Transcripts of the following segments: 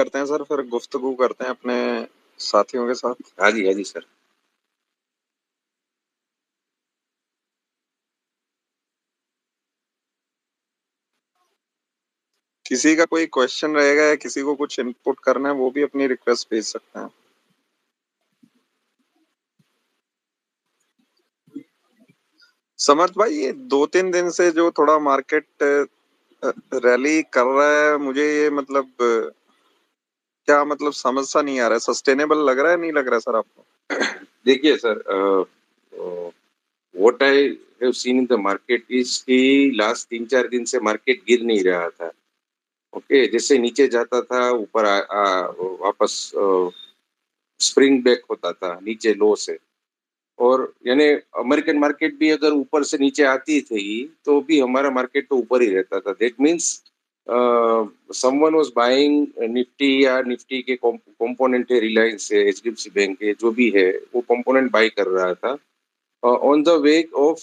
करते हैं सर, फिर गुफ्तगू करते हैं अपने साथियों के साथ। हाँ जी सर। किसी का कोई क्वेश्चन रहेगा या किसी को कुछ इनपुट करना है, वो भी अपनी रिक्वेस्ट भेज सकते हैं। समर्थ भाई, ये 2-3 दिन से जो थोड़ा मार्केट रैली कर रहा है, मुझे ये मतलब क्या मतलब समझ सा नहीं आ रहा है। सस्टेनेबल लग रहा है, नहीं लग रहा है सर आपको? देखिए sir, what I have seen in the market is कि लास्ट 3-4 दिन से मार्केट गिर नहीं रहा था। ओके, जैसे नीचे जाता था ऊपर वापस स्प्रिंग बैक होता था नीचे लो से। और यानी अमेरिकन मार्केट भी अगर ऊपर से नीचे आती थी तो भी हमारा मार्केट तो ऊपर ही रहता था। That means someone was buying Nifty या निफ्टी के कंपोनेंट है, रिलायंस है, एचडीएफसी बैंक है, जो भी है वो कंपोनेंट बाय कर रहा था on the wake of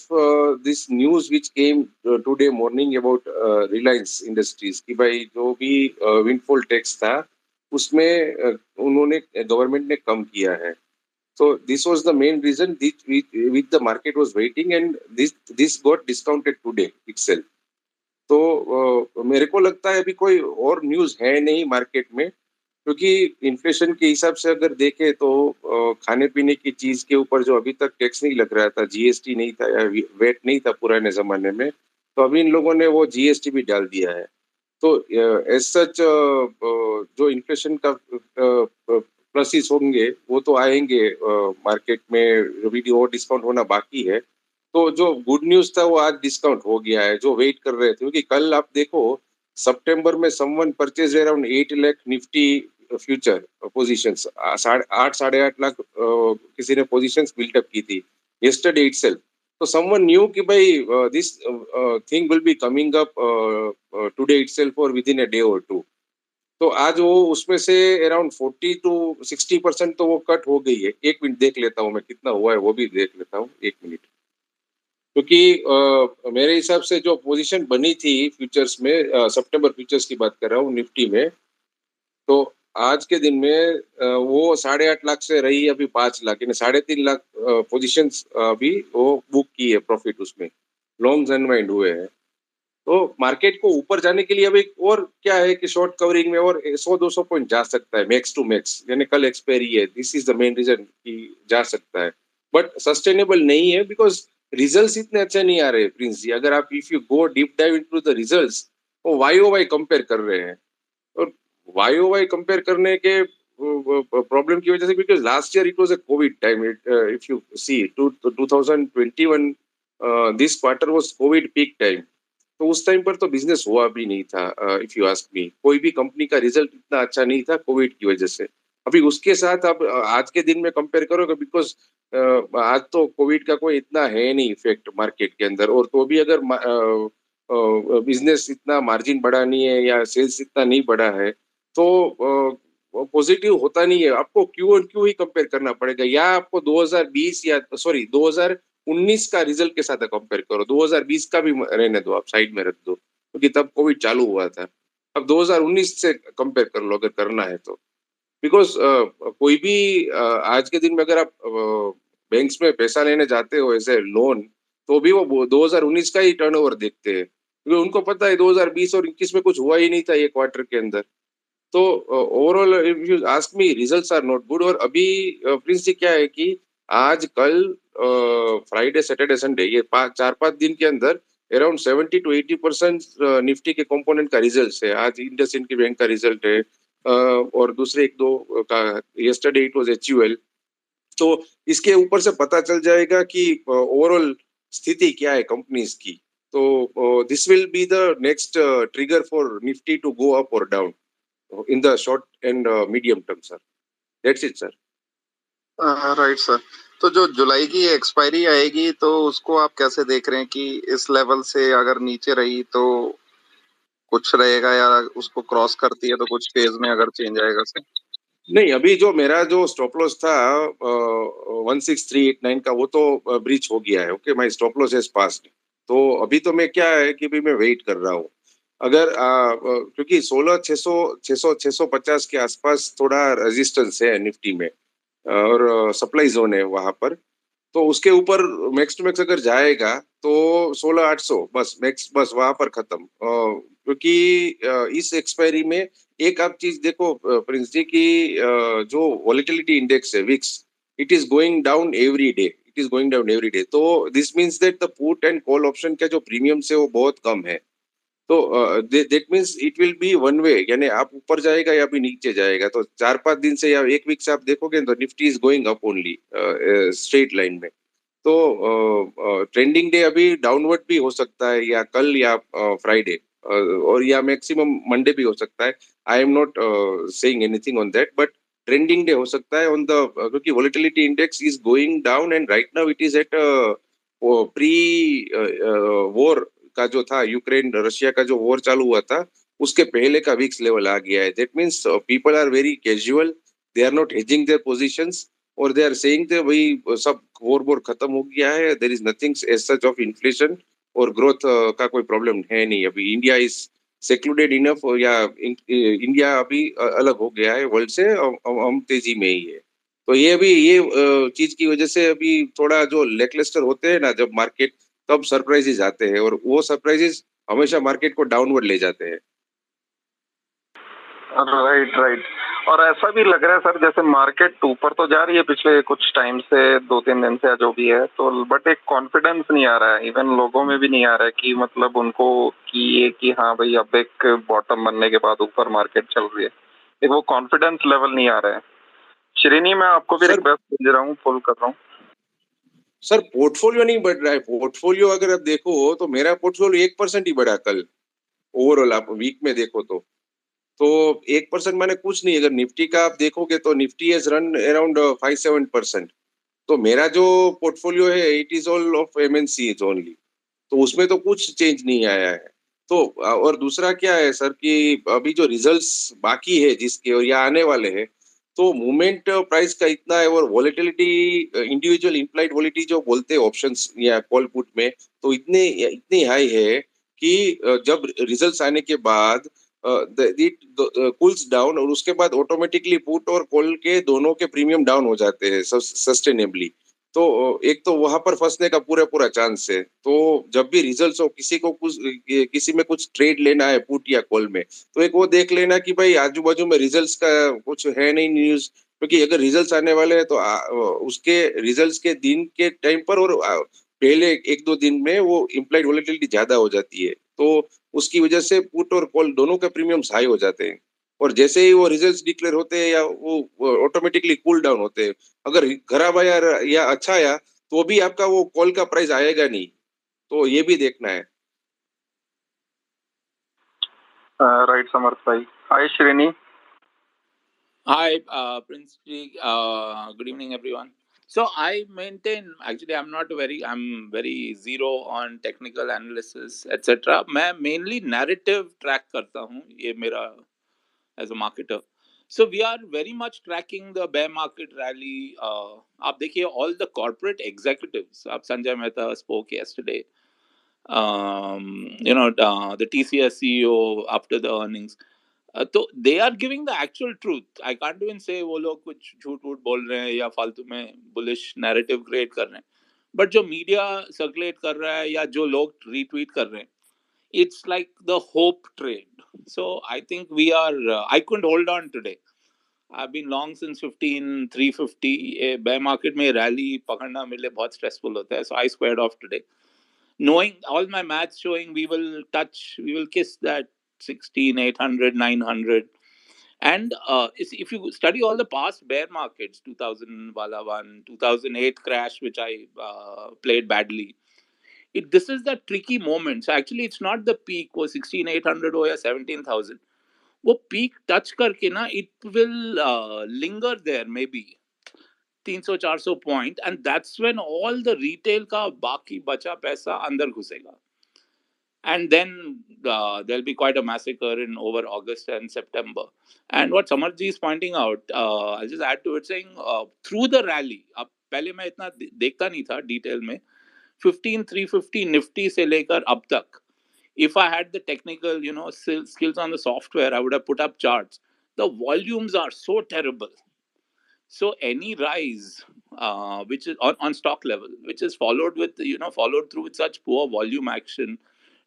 this news which came today morning about Reliance Industries कि भाई जो भी विंडफॉल टैक्स था उसमें उन्होंने गवर्नमेंट ने कम किया है। So this was the main reason which the market was waiting, and this got discounted today itself. तो मेरे को लगता है अभी कोई और न्यूज़ है नहीं मार्केट में, क्योंकि इन्फ्लेशन के हिसाब से अगर देखें तो खाने-पीने की चीज़ के ऊपर जो अभी तक टैक्स नहीं लग रहा था, जीएसटी नहीं था या वेट नहीं था पुराने ज़माने में, तो अभी इन लोगों ने वो जीएसटी भी डाल दिया है। तो एज़ सच जो इन्फ्लेशन का प्लसेस होंगे वो तो आएँगे मार्केट में, अभी और डिस्काउंट होना बाकी है। तो जो गुड न्यूज़ था वो आज डिस्काउंट हो गया है, जो वेट कर रहे थे, क्योंकि कल आप देखो सितंबर में someone purchase around 8 lakh Nifty future positions, 8 साढ़े 8 लाख किसी ने पोजीशंस बिल्ट अप की थी यस्टरडे इटसेल्फ। तो समवन न्यू कि भाई this thing will be coming up today itself और विद इन अ डे और टू। तो आज वो उसमें से अराउंड 40 टू 60% तो वो कट हो गई है। 1 मिनट देख लेता हूँ मैं कितना हुआ है, वो भी देख लेता हूँ, 1 मिनट। क्योंकि मेरे हिसाब से जो पोजीशन बनी थी फ्यूचर्स में, सितंबर फ्यूचर्स की बात कर रहा हूँ निफ्टी में, तो आज के दिन में वो 8.5 लाख से रही अभी 5 लाख, यानी 3.5 लाख पोजीशंस अभी वो बुक की है प्रॉफिट उसमें, लॉन्ग्स अनवाइंड हुए हैं। तो मार्केट को ऊपर जाने के लिए अब एक और क्या है कि शॉर्ट कवरिंग में और 100-200 पॉइंट जा सकता है मैक्स टू मैक्स, यानी कल एक्सपायरी है, this is the main reason कि जा सकता है, बट सस्टेनेबल नहीं है बिकॉज रिजल्ट्स इतने अच्छे नहीं आ रहे प्रिंस जी। अगर आप if you go deep dive into the results, वो वाई ओ वाई कंपेयर कर रहे हैं, और वाई ओ वाई कंपेयर करने के प्रॉब्लम की वजह से, because last year it was a covid time, if you see 2021 this quarter was covid peak time. तो उस टाइम पर तो बिजनेस हुआ भी नहीं था। इफ यू आस्क मी, कोई भी कंपनी का रिजल्ट इतना अच्छा नहीं था कोविड की वजह से। अभी उसके साथ आप आज के दिन में कंपेयर करोगे, बिकॉज आज तो कोविड का कोई इतना है नहीं इफेक्ट मार्केट के अंदर, और तो भी अगर बिजनेस इतना मार्जिन बढ़ा नहीं है या सेल्स इतना नहीं बढ़ा है, तो पॉजिटिव होता नहीं है। आपको क्यू और क्यू ही कंपेयर करना पड़ेगा, या आपको 2020 या सॉरी 2019 का रिजल्ट के साथ कंपेयर करो। 2020 का भी रहने दो, आप साइड में रख दो, क्योंकि तब कोविड चालू हुआ था। अब 2019 से कंपेयर कर लो अगर करना है तो, बिकॉज कोई भी आज के दिन में अगर आप बैंक्स में पैसा लेने जाते हो एज ए लोन, तो भी वो 2019 का ही टर्नओवर देखते हैं, क्योंकि उनको पता है 2020 और 21 में कुछ हुआ ही नहीं था ये क्वार्टर के अंदर। तो overall if you ask me, results are not good. और अभी प्रिंस जी क्या है कि आज कल फ्राइडे सैटरडे संडे ये 4-5 दिन के अंदर अराउंड 70 to 80% निफ्टी के कंपोनेंट का रिजल्ट है। आज इंडसइंड की बैंक का रिजल्ट है, और दूसरे एक दो का, यस्टरडे इट वाज एचयूएल। तो इसके ऊपर से पता चल जाएगा कि ओवरऑल स्थिति क्या है कंपनीज की। तो this will be the next trigger for Nifty to go up और down in the short and medium term, sir. That's it, sir. Right sir. तो जो जुलाई की एक्सपायरी आएगी, तो उसको आप कैसे देख रहे हैं कि इस लेवल से अगर नीचे रही तो कुछ रहेगा, या उसको क्रॉस करती है तो कुछ फेज में अगर चेंज आएगा सर? नहीं, अभी जो मेरा जो स्टॉप लॉस था 16389 का, वो तो ब्रीच हो गया है। Okay, my stop loss has passed. तो अभी तो मैं क्या है कि अभी मैं वेट कर रहा हूँ। अगर क्योंकि 16,600 600 650 के आसपास थोड़ा रेजिस्टेंस है निफ्टी में और सप्लाई जोन है वहां पर, तो उसके ऊपर मैक्स टू मैक्स अगर जाएगा तो 16,800 बस मैक्स, बस वहां पर खत्म। क्योंकि इस एक्सपायरी में एक आप चीज देखो प्रिंस जी की जो वॉलेटिलिटी इंडेक्स है VIX, it is going down every day, it is going down every day. तो this means that the put and call option का जो प्रीमियम है वो बहुत कम है। तो that means it will be one way, यानी आप ऊपर जाएगा या भी नीचे जाएगा। तो 4-5 दिन से या एक वीक से आप देखोगे तो Nifty is going up only straight line में। तो ट्रेंडिंग डे अभी डाउनवर्ड भी हो सकता है, या कल या फ्राइडे, और या मैक्सिमम मंडे भी हो सकता है। I am not saying anything on that, but trending day हो सकता है ऑन द, क्योंकि volatility index is going down and right now it is at pre war का जो था, यूक्रेन रशिया का जो वॉर चालू हुआ था उसके पहले का वीक्स लेवल आ गया है। That means people are very casual, they are not hedging their positions, और दे आर सेइंग दैट वही सब वॉर वॉर खत्म हो गया है, there is nothing as such of inflation और ग्रोथ का कोई प्रॉब्लम है नहीं। अभी इंडिया इज सेक्लूडेड इनफ, या इंडिया अभी अलग हो गया है वर्ल्ड से, हम तेजी में ही है। तो ये अभी ये चीज की वजह से अभी थोड़ा जो लेकलस्टर होते हैं ना जब मार्केट, तब सरप्राइजेज आते हैं, और वो सरप्राइजेज हमेशा मार्केट को डाउनवर्ड ले जाते हैं। Right, right. और ऐसा भी लग रहा है सर जैसे मार्केट ऊपर तो जा रही है पिछले कुछ टाइम से, 2-3 दिन से या जो भी है, तो बट एक कॉन्फिडेंस नहीं आ रहा है, इवन लोगों में भी नहीं आ रहा है कि मतलब उनको कि ये कि हाँ भाई अब एक बॉटम बनने के बाद ऊपर मार्केट चल रही है। एक वो कॉन्फिडेंस लेवल नहीं आ रहा है। श्रेणी मैं आपको भी सर रिक्वेस्ट भेज रहा हूँ, फुल कर रहा हूँ। सर पोर्टफोलियो नहीं बढ़ रहा है। पोर्टफोलियो अगर आप देखो तो मेरा पोर्टफोलियो 1% ही बढ़ा कल, ओवरऑल आप वीक में देखो तो 1% माने कुछ नहीं। अगर निफ्टी का आप देखोगे तो निफ्टी हैज रन अराउंड 5-7%। तो मेरा जो पोर्टफोलियो है it is all of MNC only, तो उसमें तो कुछ चेंज नहीं आया है। तो और दूसरा क्या है सर कि अभी जो रिजल्ट्स बाकी है जिसके और या आने वाले हैं, तो मूवमेंट प्राइस का इतना है, और वॉलेटिलिटी इंडिविजुअल इम्प्लाइड वॉलिटी जो बोलते हैं ऑप्शंस या कॉल पुट में, तो इतने इतनी हाई है कि जब रिजल्ट्स आने के बाद इट कूल्स डाउन, और उसके बाद ऑटोमेटिकली पुट और कॉल के दोनों के प्रीमियम डाउन हो जाते हैं सस्टेनेबली। तो एक तो वहां पर फंसने का पूरा पूरा चांस है। तो जब भी रिजल्ट्स हो, किसी को कुछ किसी में कुछ ट्रेड लेना है पुट या कॉल में, तो एक वो देख लेना कि भाई आजू बाजू में रिजल्ट्स का कुछ है नहीं न्यूज। क्योंकि अगर रिजल्ट्स आने वाले हैं तो उसके रिजल्ट्स के दिन के टाइम पर और पहले 1-2 दिन में वो इम्प्लाइड वॉलेटिलिटी ज्यादा हो जाती है, तो उसकी वजह से पुट और कॉल दोनों के प्रीमियम्स हाई हो जाते हैं। और जैसे ही वो रिजल्ट्स डिक्लेयर होते हैं या वो ऑटोमेटिकली कूल डाउन होते हैं। अगर खराब आया या अच्छा आया तो भी आपका वो कॉल का प्राइस आएगा नहीं, तो ये भी देखना है। राइट समर्थ भाई। हाय श्रेणी। Hi, Prince G. Good evening, everyone. So I maintain, actually, I'm very zero on technical analysis, etc. मैं mainly narrative track करता हूँ. ये मेरा as a marketer. So we are very much tracking the bear market rally. आप देखिए all the corporate executives. आप Sanjay Mehta spoke yesterday. The TCS CEO after the earnings. तो they are giving the actual truth. I can't even say वो लोग कुछ झूठ वूठ बोल रहे हैं या फालतू में बुलिश नैरेटिव क्रिएट कर रहे हैं. बट जो मीडिया सर्कुलेट कर रहा है या जो लोग रीट्वीट कर रहे हैं, it's like the hope trade. So I think we are I couldn't hold on today. I've been long since 15,350. Bear market में रैली पकड़ना मेरे लिए बहुत स्ट्रेसफुल होता है. So I squared off today, knowing all my maths showing we will kiss that 16,800, 900. And if you study all the past bear markets, 2000 wala one, 2008 crash, which I played badly, this is the tricky moment. So actually, it's not the peak, वो 16,800 हो या 17,000. वो peak touch करके ना, it will linger there maybe 300-400 point, and that's when all the retail का बाकी बचा पैसा अंदर घुसेगा. And then there'll be quite a massacre in over August and September. And what Samarji is pointing out, I'll just add to it, saying through the rally, अब पहले मैं इतना देखता नहीं था डिटेल में, 15,350 निफ्टी से लेकर अब तक If I had the technical, skills on the software, I would have put up charts. The volumes are so terrible. So any rise, which is on stock level, which is followed through with such poor volume action,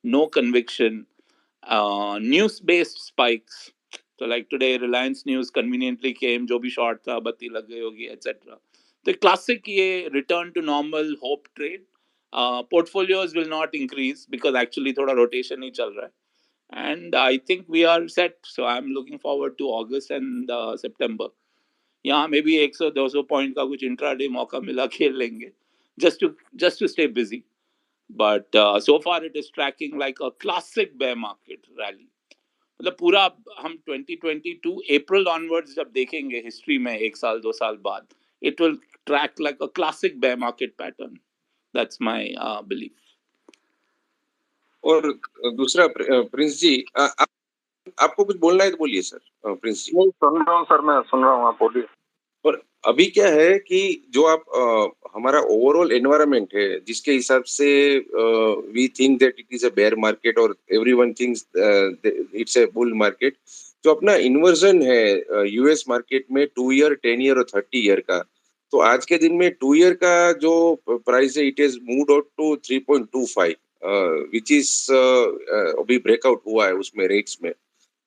no conviction, news based spikes. So like today, Reliance News conveniently came, जो भी short था, बत्ती लग गई होगी, etc. The classic ये return to normal hope trade. Portfolios will not increase because actually थोड़ा rotation ही चल रहा है. And I think we are set. So I'm looking forward to August and September. यहाँ में भी 100-200 पॉइंट का कुछ इंट्राडे मौका मिला खेल लेंगे, just to stay busy. But so far it is tracking like a classic bear market rally. मतलब पूरा हम 2022 अप्रैल ऑनवर्ड्स जब देखेंगे हिस्ट्री में 1 साल 2 साल बाद, it will track like a classic bear market pattern. That's my belief. और दूसरा प्रिंस जी, आपको कुछ बोलना है तो बोलिए सर। प्रिंस जी। नहीं, सुन रहा हूँ सर, मैं सुन रहा हूँ, आप बोलिए। और अभी क्या है कि जो आप हमारा ओवरऑल एनवायरनमेंट है, जिसके हिसाब से we think that it is a bear market और everyone thinks it's a bull market. जो अपना इन्वर्जन है यूएस मार्केट में 2 ईयर, 10 ईयर और 30 ईयर का, तो आज के दिन में 2 ईयर का जो प्राइस है, it is moved out to 3.25, which is अभी ब्रेकआउट हुआ है उसमें रेट्स में।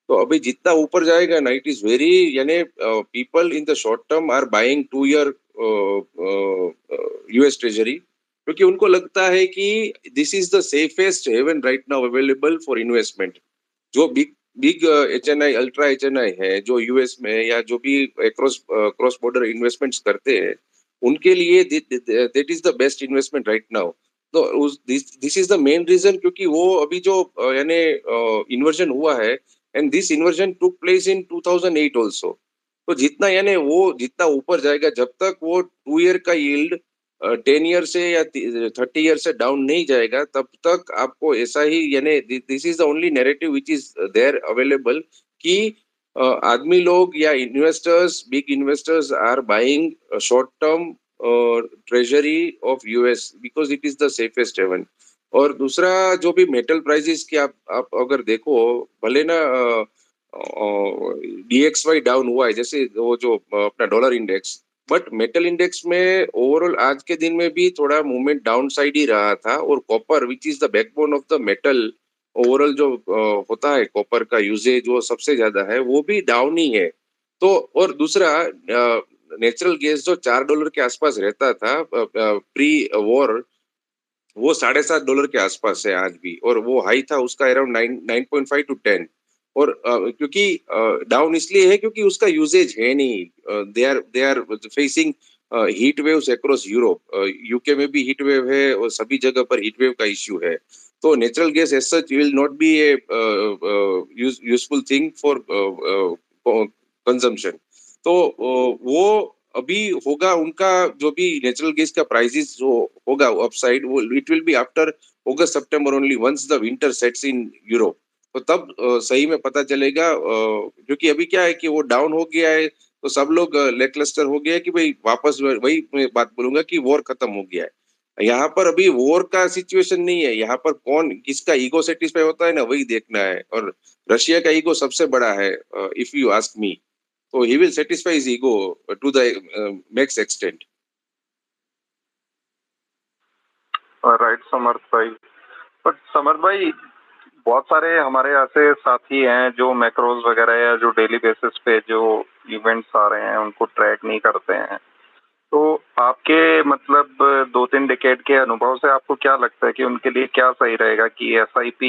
तो अभी जितना ऊपर जाएगा ना, इट इज वेरी, यानी people in the short term are buying 2 year US treasury, क्योंकि उनको लगता है कि this is the safest haven right now available for investment. जो बिग एचएनआई, अल्ट्रा एचएनआई है जो यूएस में, या जो भी क्रॉस बॉर्डर इन्वेस्टमेंट्स करते हैं, उनके लिए that is the best investment right now. तो this is the main reason, क्योंकि वो अभी जो यानी इन्वर्जन हुआ है, and this inversion took place in 2008 also. तो जितना यानी वो जितना ऊपर जाएगा, जब तक वो 2 ईयर का यील्ड 10 ईयर से या 30 ईयर से डाउन नहीं जाएगा, तब तक आपको ऐसा ही, यानी this is the only narrative which is there available, कि आदमी लोग या investors, big investors are buying short term treasury of US because it is the safest haven. और दूसरा, जो भी मेटल प्राइसेस की आप अगर देखो, भले ना DXY डाउन हुआ है, जैसे वो जो अपना dollar index, but metal index में ओवरऑल आज के दिन में भी थोड़ा मूवमेंट डाउन साइड ही रहा था। और copper, which is the backbone of the metal, overall जो होता है कॉपर का यूजेज वो सबसे ज्यादा है, वो भी डाउन ही है। तो और दूसरा, नेचुरल गैस जो $4 के आसपास रहता था प्री वॉर, वो $7.5 के आसपास है आज भी, और वो हाई था उसका अराउंड 9.5 to 10। और क्योंकि डाउन इसलिए है क्योंकि उसका यूजेज है नहीं, they are facing heat waves across Europe, UK में भी हीट वेव है और सभी जगह पर हीट वेव का इश्यू है। तो natural gas as such will not be a useful thing for consumption. तो वो अभी होगा, उनका जो भी नेचुरल गैस का प्राइसेस जो होगा अपसाइड, वो it will be after August September only, once the winter sets in Europe. तो तब सही में पता चलेगा, क्योंकि अभी क्या है कि वो डाउन हो गया है, तो सब लोग लेकलस्टर हो गया है कि भाई वापस, वही मैं बात बोलूंगा कि वॉर खत्म हो गया है। यहाँ पर अभी वॉर का सिचुएशन नहीं है, यहाँ पर कौन किसका ईगो सेटिस्फाई होता है ना, वही देखना है। और रशिया का ईगो सबसे बड़ा है, if you ask me. So he will satisfy his ego to the max extent. Right Samarth भाई। बट समर्थ भाई, बहुत सारे हमारे ऐसे साथी हैं जो मैक्रोज वगैरह या जो डेली बेसिस पे जो इवेंट्स आ रहे हैं उनको ट्रैक नहीं करते हैं। तो आपके मतलब 2-3 डिकेड के अनुभव से आपको क्या लगता है कि उनके लिए क्या सही रहेगा, कि SIP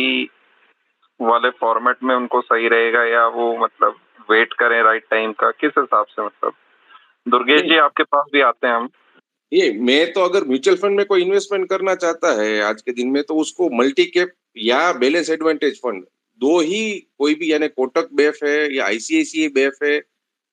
वाले फॉर्मेट में उनको सही रहेगा, या वो मतलब वेट करें राइट टाइम का, किस हिसाब से? मतलब दुर्गेश जी आपके पास भी आते हैं हम। ये मैं तो अगर म्यूचुअल फंड में कोई इन्वेस्टमेंट करना चाहता है आज के दिन में, तो उसको मल्टी कैप या बैलेंस एडवांटेज फंड, दो ही कोई भी, यानी कोटक बेफ है या ICICI बेफ है,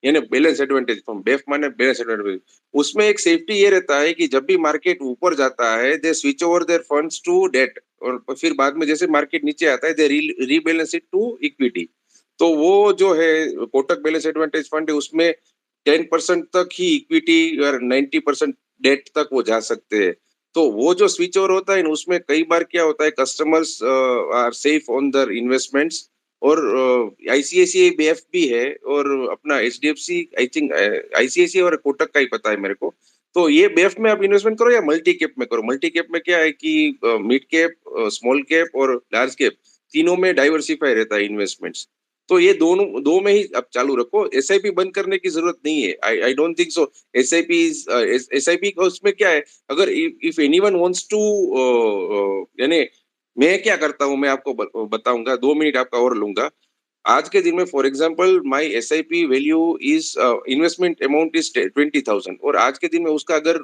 यानी बैलेंस एडवांटेज फंड, बेफ माने बैलेंस एडवांटेज। उसमें एक सेफ्टी ये रहता है कि जब भी मार्केट ऊपर जाता है, they switch over their funds to debt, और फिर बाद में जैसे मार्केट नीचे आता है, they rebalance it to equity. तो वो जो है कोटक बैलेंस एडवांटेज फंड है, उसमें 10% तक ही इक्विटी और 90% डेट तक वो जा सकते हैं। तो वो जो स्विच ओवर होता है उसमें कई बार क्या होता है, customers are safe on their investments, और आईसीआईसीआई बीएफ भी है, और अपना एचडीएफसी, आई थिंक आईसीआईसीआई और कोटक का ही पता है मेरे को। तो ये बीएफ में आप इन्वेस्टमेंट करो या मल्टी कैप में करो। मल्टी कैप में क्या है कि मिड कैप, स्मॉल कैप और लार्ज कैप तीनों में डाइवर्सिफाई रहता है इन्वेस्टमेंट्स। तो ये दोनों दो में ही आप चालू रखो, एसआईपी बंद करने की जरूरत नहीं है। I don't think so. SIP का उसमें क्या है, अगर इफ एनीवन वांट्स टू, यानी मैं क्या करता हूँ मैं आपको बताऊंगा, 2 मिनट आपका और लूंगा। आज के दिन में for example my SIP value is, investment amount is 20,000, और आज के दिन में उसका अगर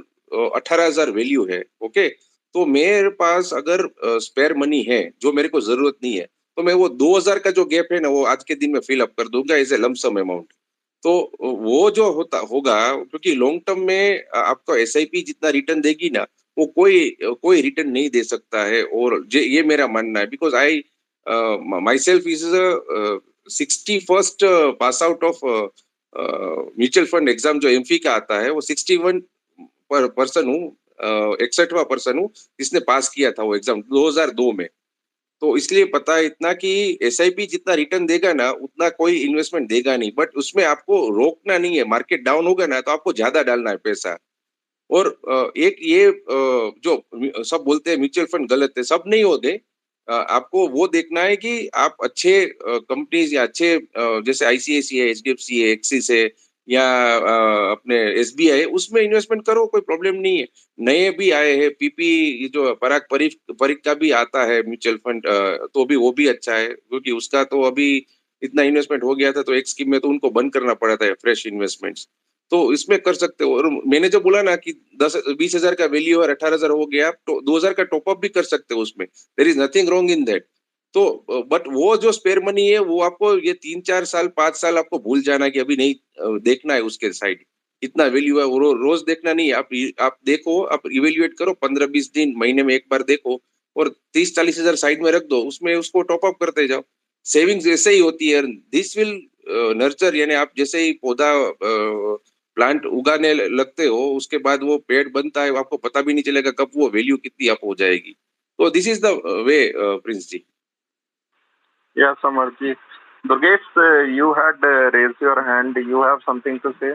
18,000 वैल्यू है, ओके, तो मेरे पास अगर स्पेयर मनी है जो मेरे को जरूरत नहीं है, तो मैं वो 2,000 का जो गैप है ना वो आज के दिन में फिल अप कर दूंगा एज ए लमसम अमाउंट। तो वो जो होता होगा, क्योंकि लॉन्ग टर्म में आपको एसआईपी जितना रिटर्न देगी ना, वो कोई रिटर्न नहीं दे सकता है। और ये मेरा मानना है, because I my self is 61st pass out of mutual fund exam जो एमफी का आता है, वो 61 पर्सन हूँ, 61वां पर्सन हूँ जिसने पास किया था वो एग्जाम 2002 में। तो इसलिए पता है इतना कि एसआईपी जितना रिटर्न देगा ना उतना कोई इन्वेस्टमेंट देगा नहीं, बट उसमें आपको रोकना नहीं है। मार्केट डाउन होगा ना तो आपको ज्यादा डालना है पैसा। और एक ये जो सब बोलते हैं म्यूचुअल फंड गलत है, सब नहीं होते। आपको वो देखना है कि आप अच्छे कंपनीज या अच्छे जैसे आईसीआईसीआई है, एचडीएफसी है, एक्सिस है, या अपने एसबीआई है, उसमें इन्वेस्टमेंट करो, कोई प्रॉब्लम नहीं है। नए भी आए हैं, पीपी जो पराग परीख का भी आता है म्यूचुअल फंड, तो भी वो भी अच्छा है, क्योंकि उसका तो अभी इतना इन्वेस्टमेंट हो गया था तो एक स्कीम में तो उनको बंद करना पड़ा था फ्रेश इन्वेस्टमेंट्स। तो इसमें कर सकते हो। और मैंने जो बोला ना कि 10-20 हजार का वैल्यू और 18,000 हो गया, तो 2,000 का टॉपअप भी कर सकते हो उसमें, there is nothing wrong in that. तो बट वो जो स्पेयर मनी है वो आपको ये 3-4 साल 5 साल आपको भूल जाना कि अभी नहीं, देखना है उसके साइड कितना वैल्यू है, वो रोज देखना नहीं है। आप देखो, आप इवेल्युएट करो, 15-20 दिन महीने में एक बार देखो, और 30-40 हजार साइड में रख दो, उसमें उसको टॉपअप करते जाओ। सेविंग्स ऐसे ही होती है, दिस विल नर्चर, यानी आप जैसे ही पौधा प्लांट उगाने लगते हो उसके बाद वो पेड़ बनता है, आपको पता भी नहीं चलेगा कब वो वैल्यू कितनी आप हो जाएगी। तो this is the way, Prince ji. Yeah, Samarji. Durgesh, you had raised your hand. You have something to say?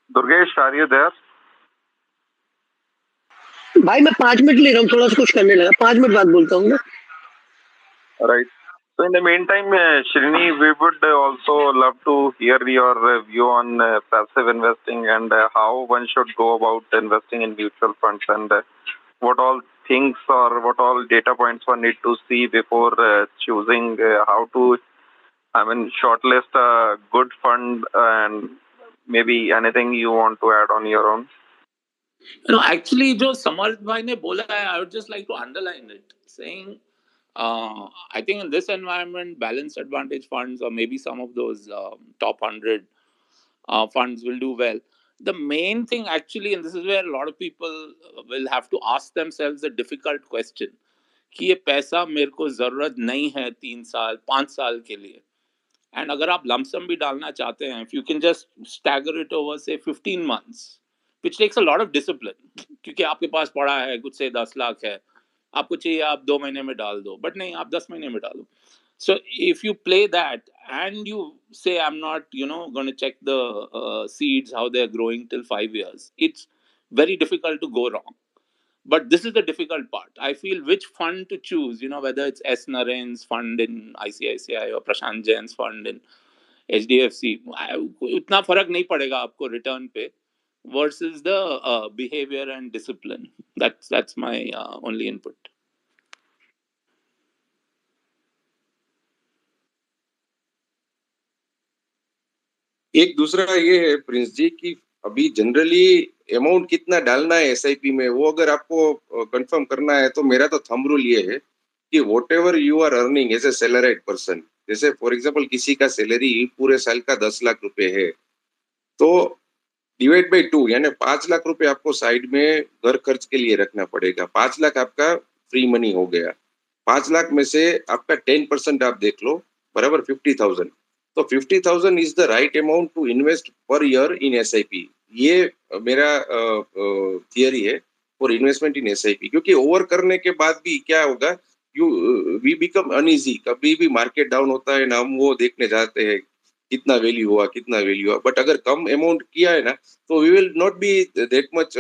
Durgesh, are you there? भाई मैं 5 मिनट ले रहा हूँ, थोड़ा सा कुछ करने लगा, 5 मिनट बाद बोलता हूँ मैं। Right. So in the meantime, Srini, we would also love to hear your view on passive investing and how one should go about investing in mutual funds, and what all things or what all data points one need to see before choosing how to, I mean, shortlist a good fund, and maybe anything you want to add on your own. Actually, जो समर्थ भाई ने बोला है, I would just like to underline it, saying, I think in this environment, balanced advantage funds or maybe some of those top 100 funds will do well. The main thing actually, and this is where a lot of people will have to ask themselves the difficult question, कि ये पैसा मेरे को जरूरत नहीं है 3 साल 5 साल के लिए, एंड अगर आप लमसम भी डालना चाहते हैं, if you can just stagger it over say 15 months, which takes a lot of discipline, क्योंकि आपके पास पड़ा है कुछ से 10 लाख है, आपको चाहिए आप 2 महीने में डाल दो, बट नहीं, आप 10 महीने में डालो। So if you play that and you say I'm not going to check the seeds how they're growing till 5 years, it's very difficult to go wrong. But this is the difficult part. I feel which fund to choose, whether it's S. Naren's fund in ICICI or Prashant Jain's fund in HDFC, उतना फर्क नहीं पड़ेगा आपको return पे, versus the behavior and discipline. That's my only input. एक दूसरा ये है प्रिंस जी कि अभी जनरली अमाउंट कितना डालना है एसआईपी में, वो अगर आपको कंफर्म करना है तो मेरा तो थंब रूल ये है कि whatever you are earning as a salaried person, जैसे फॉर एग्जांपल किसी का सैलरी पूरे साल का 10 लाख रुपए है, तो डिवाइड बाई 2, यानी 5 लाख रुपए आपको साइड में घर खर्च के लिए रखना पड़ेगा। 5 लाख आपका फ्री मनी हो गया। 5 लाख में से आपका 10% आप देख लो, बराबर 50,000। तो 50,000 is the right amount to invest per year in SIP. ये मेरा थियरी है फॉर इन्वेस्टमेंट इन एसआईपी, क्योंकि ओवर करने के बाद भी क्या होगा, यू वी बिकम अनईजी। कभी भी मार्केट डाउन होता है ना, हम वो देखने जाते हैं कितना वैल्यू हुआ, कितना वैल्यू हुआ, बट अगर कम अमाउंट किया है ना, तो we will not be that much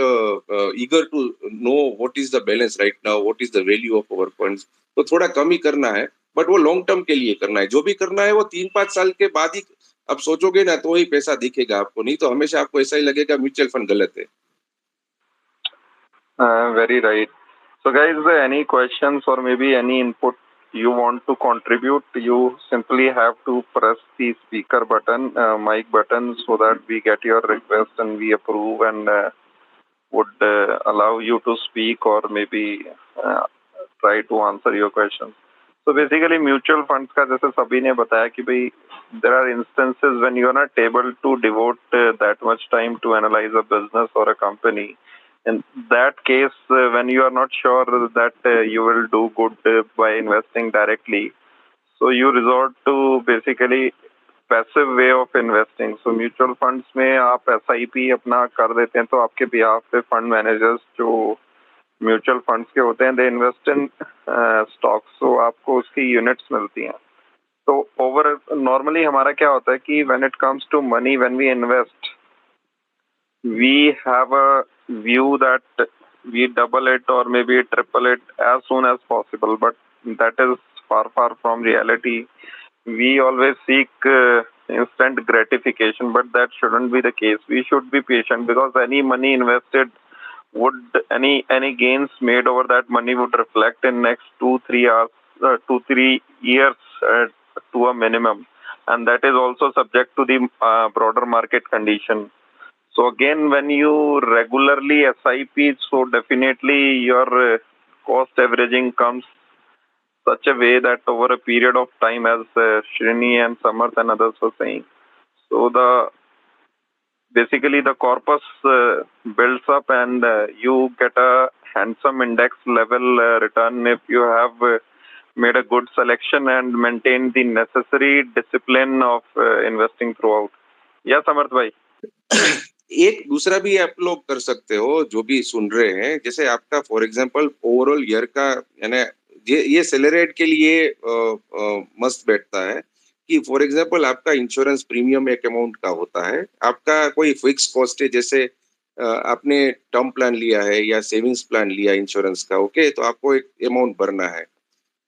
eager to know what is the balance right now, what is the value of our funds. तो थोड़ा कम ही करना है, बट वो लॉन्ग टर्म के लिए करना है। जो भी करना है वो 3-5 साल के बाद ही अब सोचोगे ना, तो ही पैसा दिखेगा आपको, नहीं तो हमेशा आपको ऐसा ही लगेगा म्यूचुअल फंड गलत है। Very right. So, guys, any questions or maybe any input you want to contribute, you simply have to press the speaker button, mic button, so that we get your request and we approve and would allow you to speak or maybe uh, try to answer your questions. So basically, mutual funds का जैसे सभी ने बताया कि भाई there are instances when you are not able to devote that much time to analyze a business or a company. In that case, when you are not sure that you will do good by investing directly, so you resort to basically passive way of investing. So mutual funds में आप SIP अपना कर देते हैं, तो आपके behalf पे fund managers जो म्यूचुअल फंड्स के होते हैं, दे इन्वेस्ट इन स्टॉक्स, सो आपको उसकी यूनिट्स मिलती हैं। तो ओवर नॉर्मली हमारा क्या होता है कि when it comes to money, when we invest, we have a view that we double it or maybe triple it as soon as possible, but that is far from reality. We always seek instant gratification, but that shouldn't be the case. We should be patient, because any money invested would any gains made over that money would reflect in next 2-3 hours, 2-3 years to a minimum, and that is also subject to the broader market condition. So again, when you regularly SIP, so definitely your cost averaging comes such a way that over a period of time, as Shrini and Samarth and others were saying, so basically the corpus builds up, and you get a handsome index level return if you have made a good selection and maintained the necessary discipline of investing throughout. Yeah, Samarth bhai. एक दूसरा भी आप लोग कर सकते हो, जो भी सुन रहे हैं, जैसे आपका फॉर एग्जांपल ओवरऑल ईयर का, यानी ये सैलरीड के लिए मस्त बैठता है कि फॉर एग्जांपल आपका इंश्योरेंस प्रीमियम एक अमाउंट का होता है, आपका कोई फिक्स कॉस्ट है, जैसे आपने टर्म प्लान लिया है या सेविंग्स प्लान लिया इंश्योरेंस का, ओके, तो आपको एक अमाउंट भरना है।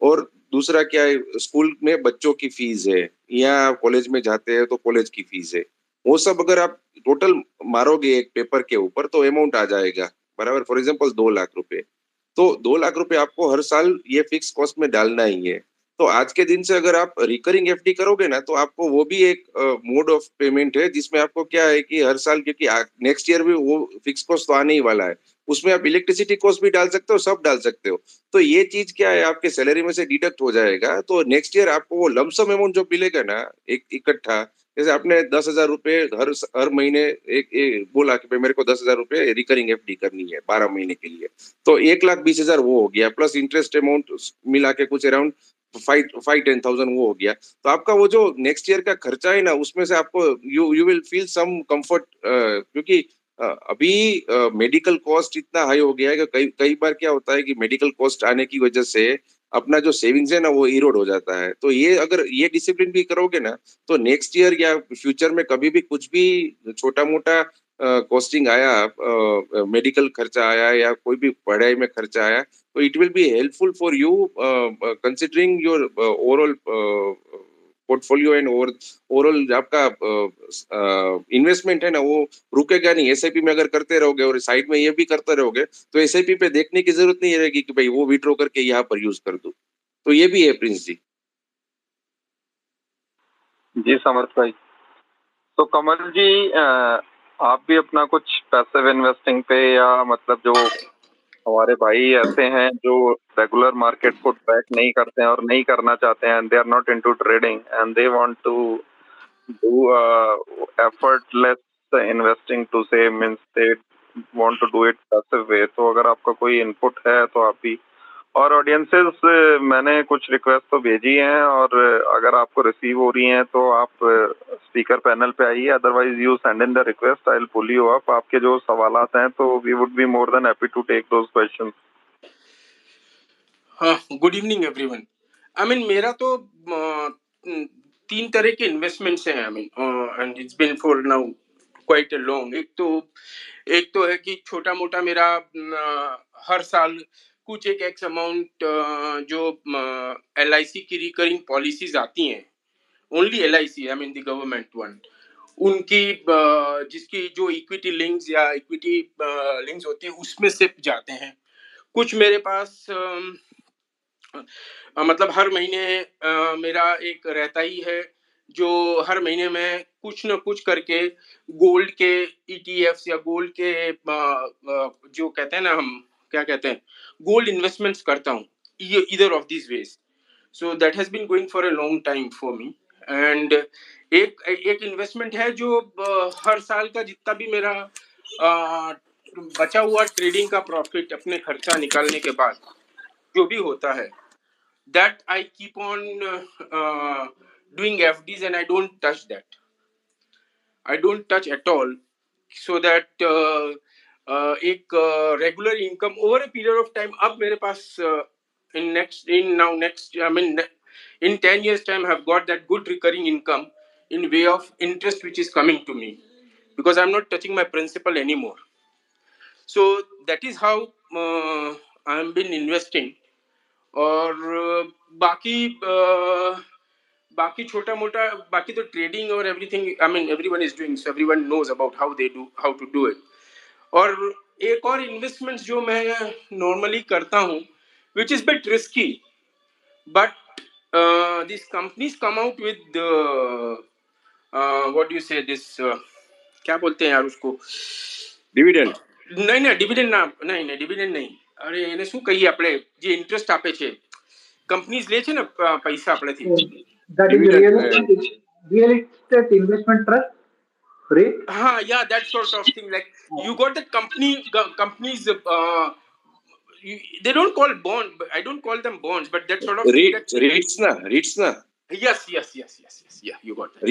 और दूसरा क्या है, स्कूल में बच्चों की फीस है, या कॉलेज में जाते हैं तो कॉलेज की फीस है, वो सब अगर आप टोटल मारोगे एक पेपर के ऊपर, तो अमाउंट आ जाएगा बराबर। फॉर एग्जांपल 2 लाख रुपए, तो 2 लाख रुपए आपको हर साल ये फिक्स कॉस्ट में डालना ही है। तो आज के दिन से अगर आप रिकरिंग एफडी करोगे ना, तो आपको वो भी एक मोड ऑफ पेमेंट है, जिसमें आपको क्या है कि हर साल, क्योंकि नेक्स्ट ईयर भी वो फिक्स कॉस्ट तो आने ही वाला है, उसमें आप इलेक्ट्रिसिटी कॉस्ट भी डाल सकते हो, सब डाल सकते हो। तो ये चीज क्या है, आपके सैलरी में से डिडक्ट हो जाएगा, तो नेक्स्ट ईयर आपको वो लमसम अमाउंट जो मिलेगा ना, एक इकट्ठा, जैसे आपने 10,000 रुपए हर महीने एक बोला कि मेरे को 10,000 रुपए रिकरिंग एफडी करनी है 12 महीने के लिए, तो 1,20,000 वो हो गया, प्लस इंटरेस्ट अमाउंट मिला के कुछ अराउंड 5-10,000 वो हो गया। तो आपका वो जो नेक्स्ट ईयर का खर्चा है ना, उसमें से आपको you will feel some comfort, क्योंकि अभी मेडिकल कॉस्ट इतना हाई हो गया है कि कई कई बार क्या होता है कि मेडिकल कॉस्ट आने की वजह से अपना जो सेविंग्स है ना, वो इरोड हो जाता है। तो ये अगर ये डिसिप्लिन भी करोगे ना, तो नेक्स्ट ईयर या फ्यूचर में कभी भी कुछ भी छोटा मोटा कॉस्टिंग आया, मेडिकल खर्चा आया या कोई भी पढ़ाई में खर्चा आया, तो it will be helpful for you considering your overall portfolio and overall आपका इन्वेस्टमेंट है ना, वो रुकेगा नहीं। एसआईपी में अगर करते रहोगे और साइड में ये भी करते रहोगे, तो एसआईपी पे देखने की जरूरत नहीं रहेगी कि भाई वो विड्रॉ करके यहाँ पर यूज कर दूं। तो ये भी है प्रिंस जी। जी समर्थ भाई, तो कमल जी, आप भी अपना कुछ पैसिव इन्वेस्टिंग पे, या मतलब जो हमारे भाई ऐसे हैं जो रेगुलर मार्केट को ट्रैक नहीं करते हैं और नहीं करना चाहते हैं, they are not into trading and they want to do effortless investing to say means they want to do it passive way, तो अगर आपका कोई इनपुट है तो आप भी और ऑडियंसेस मैंने कुछ रिक्वेस्ट तो भेजी हैं, और अगर आपको रिसीव हो रही हैं तो आप स्पीकर पैनल पे आइए, otherwise you send in the request, I will pull you up. आपके जो सवालात हैं तो we would be more than happy to take those questions. हाँ, good evening everyone. I mean मेरा तो 3 तरह के इन्वेस्टमेंट्स हैं, I mean and it's been for now quite a long. एक तो है कि छोटा मोटा मेरा हर साल कुछ एक एक्स अमाउंट जो LIC की रिकरिंग पॉलिसीज आती हैं, only LIC, I mean the government one, उनकी जिसकी जो इक्विटी लिंक्स या इक्विटी लिंक्स होती है उसमें से जाते हैं। कुछ मेरे पास मतलब हर महीने मेरा एक रहता ही है जो हर महीने में कुछ न कुछ करके गोल्ड के ETFs या गोल्ड के जो कहते हैं ना, हम क्या कहते हैं, गोल्ड इन्वेस्टमेंट्स करता हूँ, either of this ways. So that has been going for a long time for me. And एक इन्वेस्टमेंट है जो हर साल का जितना भी मेरा बचा हुआ ट्रेडिंग का प्रॉफिट अपने खर्चा निकालने के बाद जो भी होता है, that I keep on doing FDs and I don't touch that. I don't touch at all, so that एक regular income over a period of time अब मेरे पास I mean in 10 years time have got that good recurring income in way of interest which is coming to me because I'm not touching my principal anymore. So that is how I'm been investing. और बाकी छोटा मोटा बाकी तो trading और everything, I mean everyone is doing, so everyone knows about how to do it. और एक और इन्वेस्टमेंट्स जो मैं नॉर्मली करता हूँ which is bit risky, but this companies come out with what do you say this, क्या बोलते हैं यार उसको, डिविडेंड? नहीं डिविडेंड ना, नहीं डिविडेंड नहीं, અરે એને શું કહીએ આપણે, જે ઇન્ટરેસ્ટ આપે છે કંપનીઝ લે છે ને પૈસા આપણેથી, that is real estate investment trust, right? હા, yeah, that sort of thing, like you got that companies they don't call bond, I don't call them bonds, but that sort of thing, REITs na? Yes, yeah, you got that.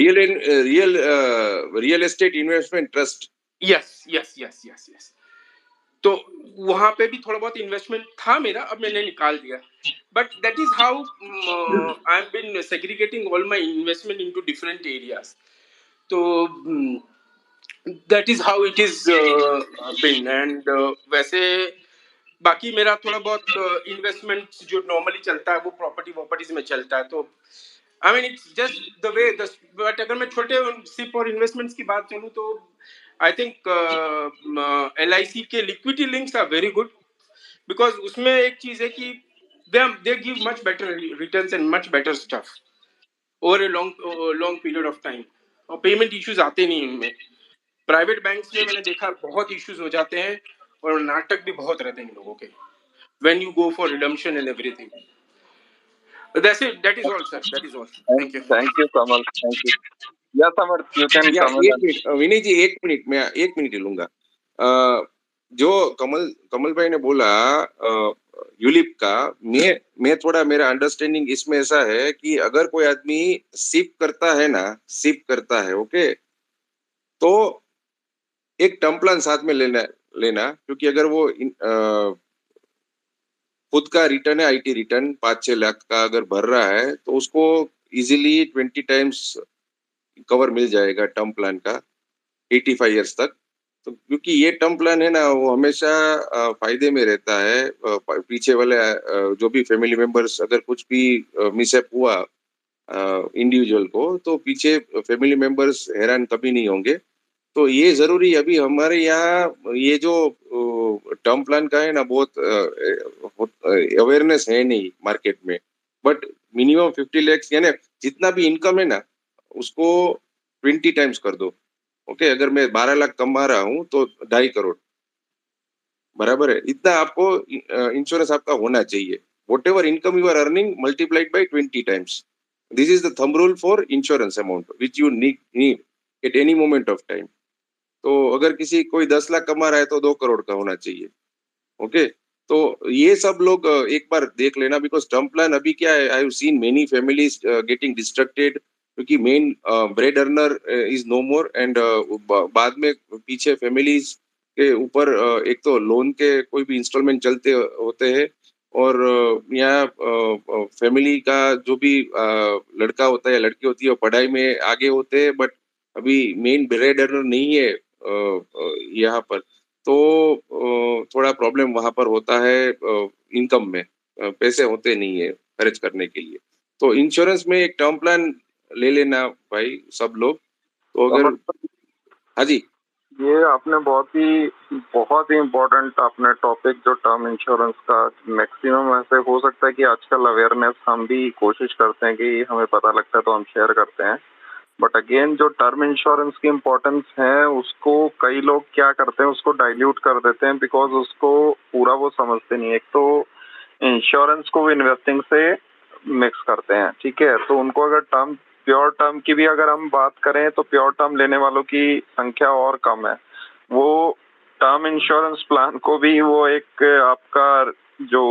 Real estate investment trust. Yes. तो वहां पे भी थोड़ा बहुत investment था मेरा, अब मैंने निकाल दिया, but that is how I have been segregating all my investment into different areas. तो that is how it is been. And वैसे बाकी मेरा थोड़ा बहुत इन्वेस्टमेंट जो नॉर्मली चलता है वो प्रॉपर्टीज में चलता है। तो I mean it's just the way, but अगर मैं छोटे सिप और इन्वेस्टमेंट्स की बात करूं तो I think LIC के liquidity links are very good because उसमें एक चीज है कि they give much better returns and much better stuff over a long period of time, और पेमेंट इश्यूज आते नहीं इनमें। प्राइवेट बैंक्स में मैंने देखा बहुत इश्यूज हो जाते हैं और नाटक भी बहुत रहते हैं इन लोगों के when you go for redemption and everything. That's it, that is all sir, that is all. Thank you Kamal, thank you. Yes Amar, you can comment. विनय जी एक मिनट, मैं 1 मिनट लूंगा। जो कमल भाई ने बोला यूलिप का, मैं थोड़ा, मेरा अंडरस्टैंडिंग इसमें ऐसा है कि अगर कोई आदमी सिप करता है ओके, तो एक टर्म प्लान साथ में लेना, क्योंकि अगर वो खुद का रिटर्न है, IT रिटर्न 5-6 लाख का अगर भर रहा है तो उसको इजीली 20 टाइम्स कवर मिल जाएगा टर्म प्लान का 85 इयर्स तक। तो क्योंकि ये टर्म प्लान है ना, वो हमेशा फायदे में रहता है। पीछे वाले जो भी फैमिली मेंबर्स, अगर कुछ भी मिसअप हुआ इंडिविजुअल को, तो पीछे फैमिली मेंबर्स हैरान कभी नहीं होंगे। तो ये जरूरी, अभी हमारे यहाँ ये जो टर्म प्लान का है ना, बहुत अवेयरनेस है नहीं मार्केट में, बट मिनिमम 50 लाख यानी जितना भी इनकम है ना उसको 20 टाइम्स कर दो। ओके, अगर मैं 12 लाख कमा रहा हूँ तो 2.5 करोड़ बराबर है, इतना आपको इंश्योरेंस आपका होना चाहिए। Whatever income you are earning multiplied by 20 times, this is the thumb rule for insurance amount which you need at any moment of time. तो अगर कोई 10 लाख कमा रहा है तो 2 करोड़ का होना चाहिए। ओके, तो ये सब लोग एक बार देख लेना, बिकॉज टर्म प्लान अभी क्या है, I have seen many families getting destructed, क्योंकि main bread earner is no more, and बाद में पीछे फैमिलीज के ऊपर एक तो लोन के कोई भी इंस्टॉलमेंट चलते होते हैं, और यहाँ फैमिली का जो भी लड़का होता है या लड़की होती है वो पढ़ाई में आगे होते हैं, बट अभी मेन ब्रेड अर्नर नहीं है यहाँ पर, तो थोड़ा प्रॉब्लम वहाँ पर होता है इनकम में, पैसे होते नहीं है खर्च करने के लिए। तो इंश्योरेंस में एक टर्म प्लान ले लेना भाई सब लोग। तो अगर हाँ जी, ये आपने बहुत ही इम्पोर्टेंट आपने टॉपिक जो टर्म इंश्योरेंस का, मैक्सिमम ऐसे हो सकता है कि आजकल अवेयरनेस हम भी कोशिश करते हैं कि हमें पता लगता है तो हम शेयर करते हैं, बट अगेन जो टर्म इंश्योरेंस की इम्पोर्टेंस है उसको कई लोग क्या करते हैं, उसको डाइल्यूट कर देते हैं, बिकॉज उसको पूरा वो समझते नहीं है। एक तो इंश्योरेंस को इन्वेस्टिंग से मिक्स करते हैं, ठीक है, तो उनको अगर प्योर टर्म की भी अगर हम बात करें तो प्योर टर्म लेने वालों की संख्या और कम है। वो टर्म इंश्योरेंस प्लान को भी वो एक आपका जो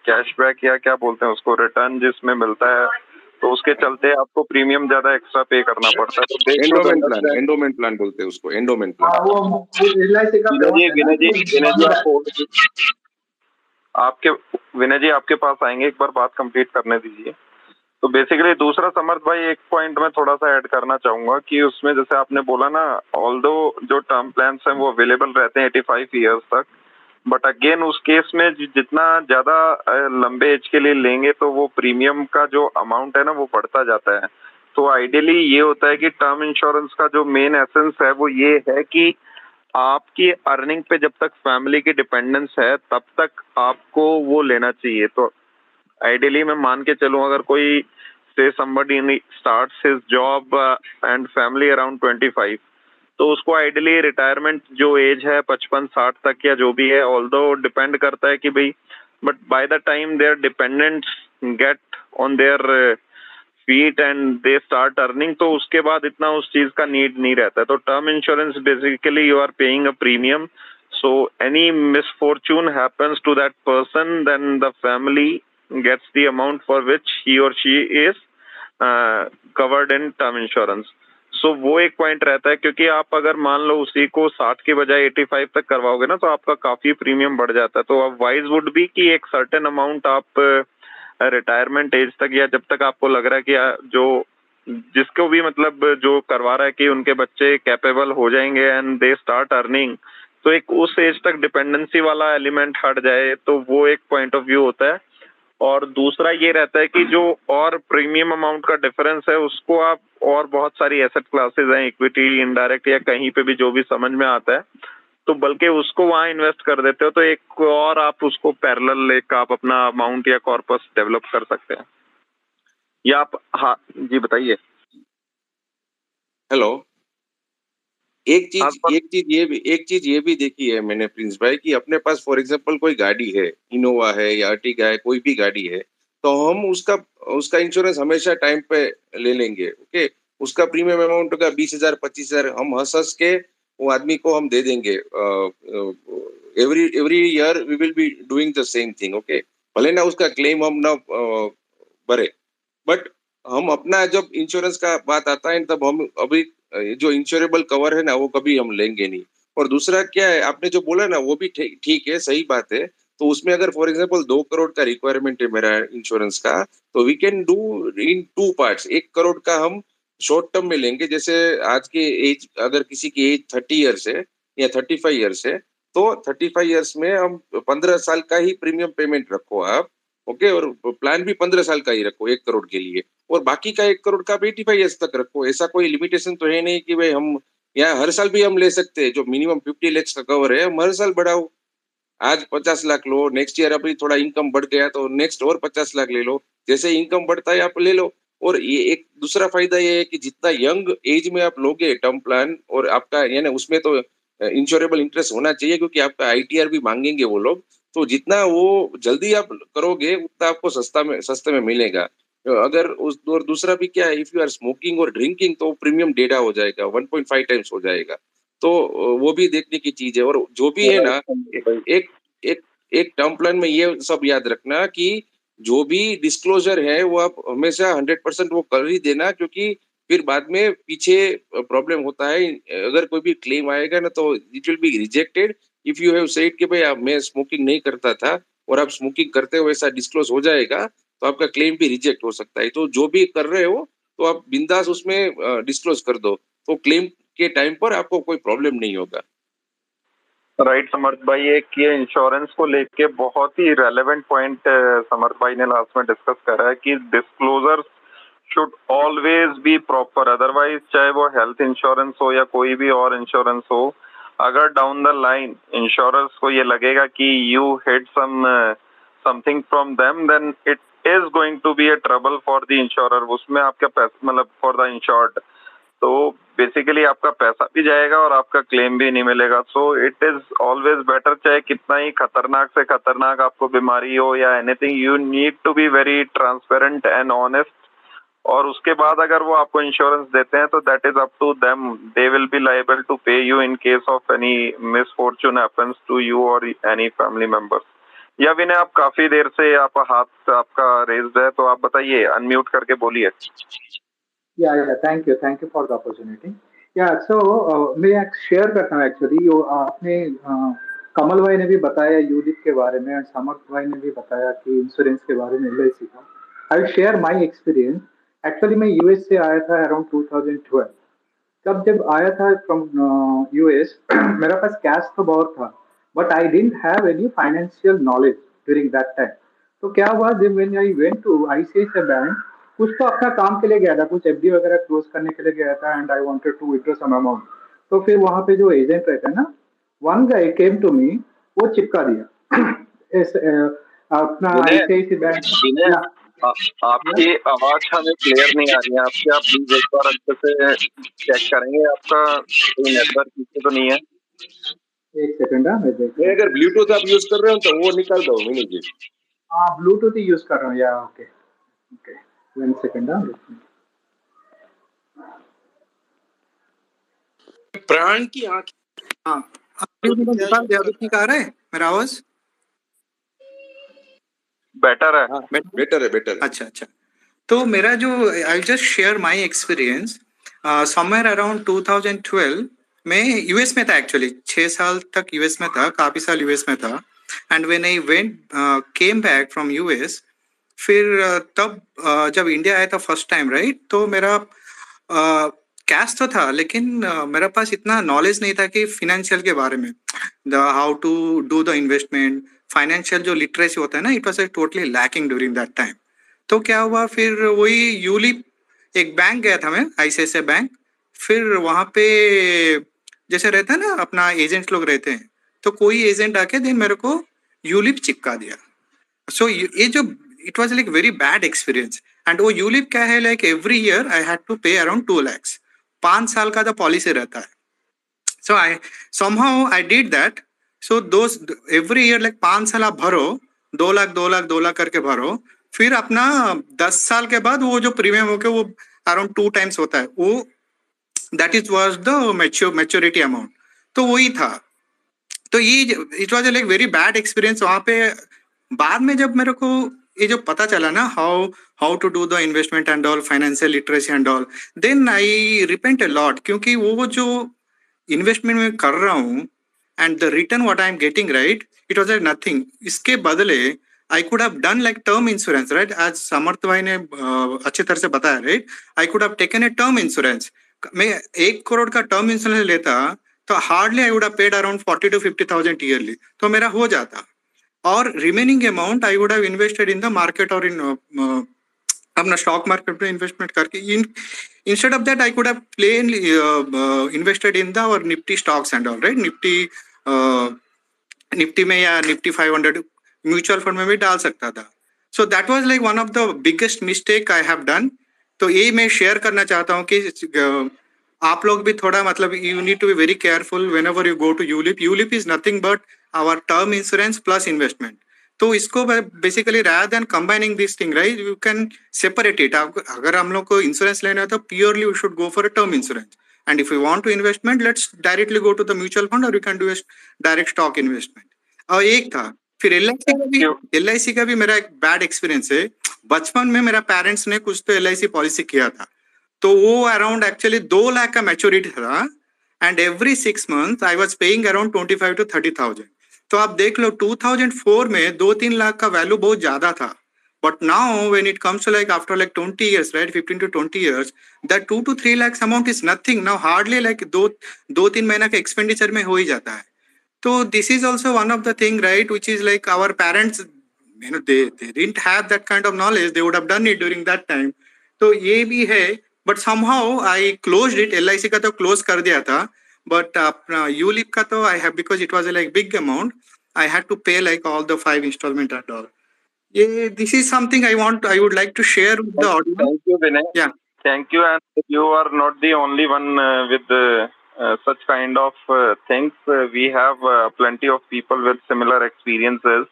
कैशबैक या क्या बोलते हैं उसको, रिटर्न जिसमें मिलता है, तो उसके चलते आपको प्रीमियम ज्यादा एक्स्ट्रा पे करना पड़ता है। तो they should understand. Endowment plan बोलते हैं उसको, एंडोमेंट प्लान। हाँ, वो LIC का विनय जी आपके पास आएंगे, एक बार बात कंप्लीट करने दीजिए। तो बेसिकली दूसरा समर्थ भाई, एक पॉइंट मैं थोड़ा सा ऐड करना चाहूंगा कि उसमें जैसे आपने बोला ना, ऑल्दो जो टर्म प्लान्स हैं वो अवेलेबल रहते हैं 85 ईयर्स तक, बट अगेन उस केस में जितना ज्यादा लंबे एज के लिए लेंगे तो वो प्रीमियम का जो अमाउंट है ना वो बढ़ता जाता है। तो आइडियली ये होता है कि टर्म इंश्योरेंस का जो मेन एसेंस है वो ये है कि आपकी अर्निंग पे जब तक फैमिली की डिपेंडेंस है तब तक आपको वो लेना चाहिए। तो आइडियली मैं मान के चलूं, अगर कोई से somebody starts his job and family around 25, तो उसको आइडियली रिटायरमेंट जो एज है 55-60 तक या जो भी है, ऑल्दो डिपेंड करता है कि भाई, but by the time their dependents get on their feet and they start earning, तो उसके बाद इतना उस चीज का नीड नहीं रहता है। तो term insurance basically you are paying a premium, so any misfortune happens to that person, then the family gets the amount for which he or she is covered in term insurance. So वो एक point रहता है, क्योंकि आप अगर मान लो उसी को 60 के बजाय 85 तक करवाओगे ना तो आपका काफी प्रीमियम बढ़ जाता है। तो अब वाइज वुड बी कि एक सर्टेन अमाउंट आप रिटायरमेंट एज तक, या जब तक आपको लग रहा है कि जो जिसको भी मतलब जो करवा रहा है कि उनके बच्चे कैपेबल हो जाएंगे एंड दे स्टार्ट अर्निंग, तो एक उस एज तक डिपेंडेंसी वाला एलिमेंट हट जाए, तो वो एक पॉइंट ऑफ व्यू होता है। और दूसरा ये रहता है कि जो और प्रीमियम अमाउंट का डिफरेंस है उसको आप, और बहुत सारी एसेट क्लासेस हैं, इक्विटी, इनडायरेक्ट या कहीं पे भी जो भी समझ में आता है, तो बल्कि उसको वहां इन्वेस्ट कर देते हो, तो एक और आप उसको पैरेलल एक आप अपना अमाउंट या कॉर्पस डेवलप कर सकते हैं। या आप, हाँ जी बताइए। हेलो, एक चीज ये भी देखी है मैंने प्रिंस भाई, कि अपने पास फॉर एग्जांपल कोई गाड़ी है, इनोवा है या अर्टिगा है, कोई भी गाड़ी है, तो हम उसका इंश्योरेंस हमेशा टाइम पे ले लेंगे। ओके, उसका प्रीमियम अमाउंट होगा 20,000 25,000, हम हंस के वो आदमी को हम दे देंगे। Every year we will be doing the same thing. Okay, भले ना उसका क्लेम हम ना भरे, बट हम अपना जब इंश्योरेंस का बात आता है तब हम अभी जो इंश्योरेबल कवर है ना वो कभी हम लेंगे नहीं। और दूसरा क्या है, आपने जो बोला ना वो भी ठीक है, सही बात है। तो उसमें अगर फॉर एग्जांपल 2 करोड़ का रिक्वायरमेंट है मेरा इंश्योरेंस का, तो we can do in 2 parts. 1 crore का हम शॉर्ट टर्म में लेंगे, जैसे आज के एज, अगर किसी की एज 30 ईयर्स है या 35 ईयर्स है, तो 35 ईयर्स में हम 15 साल का ही प्रीमियम पेमेंट रखो आप। ओके, और प्लान भी 15 साल का ही रखो 1 करोड़ के लिए, और बाकी का 1 करोड़ का 85 ईयर्स तक रखो। ऐसा कोई लिमिटेशन तो है नहीं कि भाई हम यहाँ हर साल भी हम ले सकते हैं। जो मिनिमम 50 लाख का कवर है हम हर साल बढ़ाओ। आज 50 लाख लो, नेक्स्ट ईयर अभी थोड़ा इनकम बढ़ गया तो नेक्स्ट और 50 लाख ले लो, जैसे इनकम बढ़ता है आप ले लो। और ये एक दूसरा फायदा ये है कि जितना यंग एज में आप लोगे टर्म प्लान, और आपका यानी उसमें तो इंश्योरेबल इंटरेस्ट होना चाहिए, क्योंकि आपका ITR भी मांगेंगे वो लोग, तो जितना वो जल्दी आप करोगे उतना आपको सस्ते में मिलेगा। अगर और दूसरा भी क्या है, इफ यू आर स्मोकिंग और ड्रिंकिंग तो प्रीमियम डेढ़ा हो जाएगा, 1.5 टाइम्स हो जाएगा। तो वो भी देखने की चीज है। और जो भी है ना, एक एक एक टर्म प्लान में ये सब याद रखना कि जो भी डिस्क्लोजर है वो आप हमेशा 100% वो कर ही देना, क्योंकि फिर बाद में पीछे प्रॉब्लम होता है। अगर कोई भी क्लेम आएगा ना तो it will be rejected if you have said कि भाई मैं स्मोकिंग नहीं करता था और आप स्मोकिंग करते हो ऐसा डिस्क्लोज हो जाएगा तो आपका क्लेम भी रिजेक्ट हो सकता है। तो जो भी कर रहे हो तो आप बिंदास उसमें डिस्क्लोज कर दो, तो क्लेम के टाइम पर आपको कोई प्रॉब्लम नहीं होगा। राइट समर्थ भाई, एक ये इंश्योरेंस को लेके बहुत ही रेलेवेंट पॉइंट समर्थ भाई ने लास्ट में डिस्कस करा है कि disclosure should always be proper, otherwise चाहे वो हेल्थ इंश्योरेंस हो या कोई भी और इंश्योरेंस हो, अगर डाउन द लाइन इंश्योरेंस को ये लगेगा कि you hid something from them, then it is going to be a trouble for the insurer. उसमें आपका पैसा मतलब फॉर द इंश्योर्ड, तो बेसिकली आपका पैसा भी जाएगा और आपका क्लेम भी नहीं मिलेगा। So it is always better, चाहे कितना ही खतरनाक से खतरनाक आपको बीमारी हो या anything, you need to be very transparent and honest. और उसके बाद अगर वो आपको इंश्योरेंस देते हैं तो that is up to them, they will be liable to pay you in case of any misfortune happens to you और एनी फैमिली मेंबर्स। या विनय, आप काफी देर से आप हाथ आपका रेज्ड है, तो आप बताइए, अनम्यूट करके बोलिए। Yeah, thank you for the opportunity. Yeah, so मैं शेयर करता हूँ एक्चुअली, आपने कमल भाई ने भी बताया यूलिप के बारे में और समर्थ भाई ने भी बताया कि इंश्योरेंस के बारे में LIC का। I will share my experience. Actually मैं यूएस से आया था अराउंड 2012। तब जब आया था फ्रॉम यूएस मेरा पास कैश तो बहुत था, but I didn't have any financial knowledge during that time. तो क्या हुआ, जब when I went to ICICI bank, कुछ तो अपना काम के लिए गया था, कुछ एफडी वगैरह क्लोज करने के लिए गया था, and I wanted to withdraw some amount. तो फिर वहां पे जो एजेंट रहते हैं ना, one guy came to me, वो चिपका दिया अपना आईसीआईसीआई बैंक। आपकी आवाज हमें क्लियर नहीं आ रही है आपकी, आप प्लीज एक बार अच्छे से चेक करेंगे, आपका कोई नेटवर्क इश्यू तो नहीं है? एक सेकंड, नहीं, अगर ब्लूटूथ आप यूज कर रहे हो तो वो निकाल दो मिनी जी। हाँ, ब्लूटूथ ही यूज कर रहा हूँ। या ओके ओके, 1 सेकंड। प्राण की आंख। हाँ, निकाल दिया। अभी ठीक आ रहा है मेरा आवाज? बेटर है। हाँ, बेटर है, बेटर। अच्छा, तो मेरा जो I just share my experience. Somewhere around 2012 में यूएस में था। एक्चुअली 6 साल तक यूएस में था, काफी साल यूएस में था। And when I went came back from US, फिर तब जब इंडिया आया था फर्स्ट टाइम, राइट, तो मेरा कैश तो था, लेकिन मेरे पास इतना नॉलेज नहीं था कि फिनेंशियल के बारे में, how to do the investment, financial जो लिटरेसी होता है ना, it was totally lacking during that time. तो क्या हुआ, फिर वही यूलिप एक बैंक गया था मैं, आईसीआईसीआई बैंक। फिर वहां पे जैसे रहता है ना, अपना एजेंट लोग रहते हैं, तो कोई एजेंट आके देन मेरे को यूलिप चिपका दिया। सो ये जो it was like very bad experience. And वो यूलिप क्या है, like every year I had to pay around 2 lakhs। 5 साल का तो पॉलिसी रहता है। So I somehow I did that. So those every year like 5 साल आप भरो, 2 लाख 2 लाख 2 लाख करके भरो। फिर अपना 10 साल के बाद वो जो प्रीमियम होके वो अराउंड 2 times होता है, वो that is was the maturity amount. तो वही था। तो ये it was like very bad experience वहां पे। बाद में जब मेरे को ये जो पता चला ना, how to do the investment and all, financial literacy and all, then I repent a lot. क्योंकि वो जो इन्वेस्टमेंट में कर रहा हूँ and the return what I am getting, right, it was like nothing. इसके बदले I could have done like term insurance, right, आज समर्थ भाई ने अच्छी तरह से बताया, right. I could have taken a term insurance. मैं 1 करोड़ का टर्म इंश्योरेंस लेता तो hardly I would have paid around 40 to 50,000 yearly, तो मेरा हो जाता। और remaining amount I would have invested in the market और इन अपना स्टॉक मार्केट में इन्वेस्टमेंट करके। Instead of that I could have plainly invested in the और Nifty stocks and all, right. Nifty में या निफ्टी 500 म्यूचुअल फंड में भी डाल सकता था। So that was like one of the biggest mistake I have done. तो ये मैं शेयर करना चाहता हूँ कि आप लोग भी थोड़ा मतलब you need to be very careful whenever you go to ULIP. ULIP is nothing but our term insurance plus investment. तो इसको basically rather than combining this thing, right, you can separate it. अगर हम लोग को insurance लेना है तो purely we should go for a term insurance, and if you want to investment, let's directly go to the mutual fund और you can do direct stock investment. और एक था फिर LIC का भी मेरा एक बैड एक्सपीरियंस है। बचपन में मेरा पेरेंट्स ने कुछ तो LIC पॉलिसी किया था, तो वो अराउंड एक्चुअली 2 लाख का मैच्योरिटी था, and every 6 month I was paying around 25 to 30,000। तो आप देख लो 2004 में 2-3 लाख का वैल्यू बहुत ज्यादा था, but now when it comes to like after like 20 years, right, 15 to 20 years, that 2 to 3 lakhs amount is nothing now, hardly like 2-3 महीना का एक्सपेंडिचर में हो ही जाता है। तो this is also one of the thing, right, which is like our parents, they didn't have that kind of knowledge, they would have done it during that time। तो ये भी है, but somehow I closed it। LIC का तो close कर दिया था, but अपना ULIP का तो I have, because it was a like big amount, I had to pay like all the 5 installment and all। ये this is something I would like to share with the audience। Thank you, Vinay. Yeah. Thank you, and you are not the only one with such kind of things. We have plenty of people with similar experiences.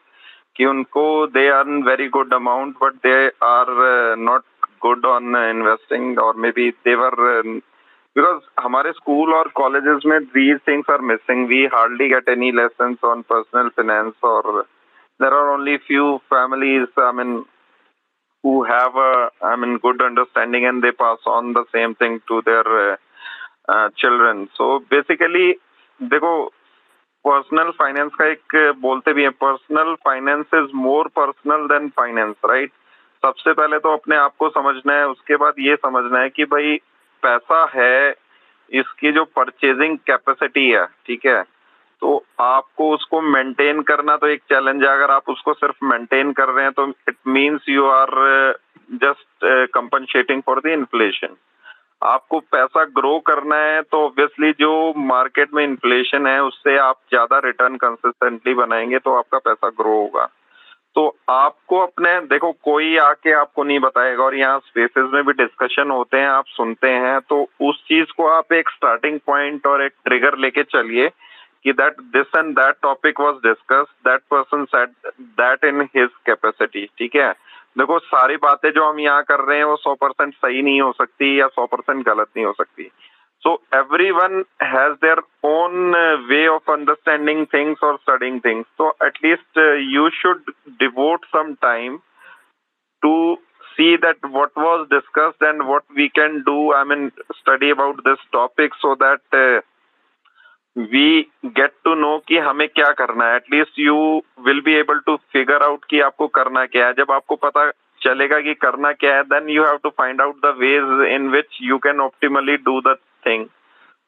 कि उनको they earn very good amount, but they are not good on investing, or maybe they were because हमारे school और colleges में these things are missing. We hardly get any lessons on personal finance, or there are only few families, I mean, who have a good understanding, and they pass on the same thing to their children. So basically देखो, personal finance का एक बोलते भी है, personal finance is more personal than finance, right. सबसे पहले तो अपने आप को समझना है, उसके बाद ये समझना है कि भाई पैसा है, इसकी जो परचेजिंग कैपेसिटी है, ठीक है, तो आपको उसको मेंटेन करना तो एक चैलेंज है। अगर आप उसको सिर्फ मेंटेन कर रहे हैं तो it means you are just compensating for the inflation. आपको पैसा ग्रो करना है तो ऑब्वियसली जो मार्केट में इन्फ्लेशन है उससे आप ज्यादा रिटर्न कंसिस्टेंटली बनाएंगे तो आपका पैसा ग्रो होगा। तो आपको अपने, देखो कोई आके आपको नहीं बताएगा, और यहाँ स्पेसेस में भी डिस्कशन होते हैं, आप सुनते हैं, तो उस चीज को आप एक स्टार्टिंग पॉइंट और एक ट्रिगर लेके चलिए कि that this and that topic was discussed, that person said that in his capacity, ठीक है। देखो सारी बातें जो हम यहाँ कर रहे हैं वो 100% सही नहीं हो सकती या 100% गलत नहीं हो सकती। So everyone has their own way of understanding things or studying things. So at least you should devote some time to see that what was discussed and what we can do. I mean, study about this topic so that we get to know कि हमें क्या करना है। At least you will be able to figure out कि आपको करना क्या है। जब आपको पता चलेगा कि करना क्या है, then you have to find out the ways in which you can optimally do the thing।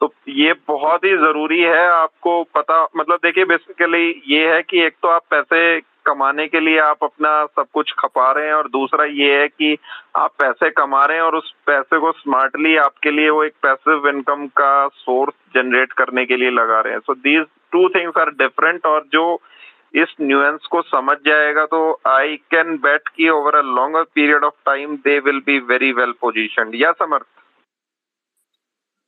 तो ये बहुत ही जरूरी है आपको पता, मतलब देखिए बेसिकली ये है कि एक तो आप पैसे कमाने के लिए आप अपना सब कुछ खपा रहे हैं, और दूसरा ये है कि आप पैसे कमा रहे हैं और उस पैसे को स्मार्टली आपके लिए वो एक पैसिव इनकम का सोर्स जनरेट करने के लिए लगा रहे हैं। So these two things are different, और जो इस न्यूएंस को समझ जाएगा तो आई कैन बेट कि over a longer period of time they will be very well positioned. या समर्थ,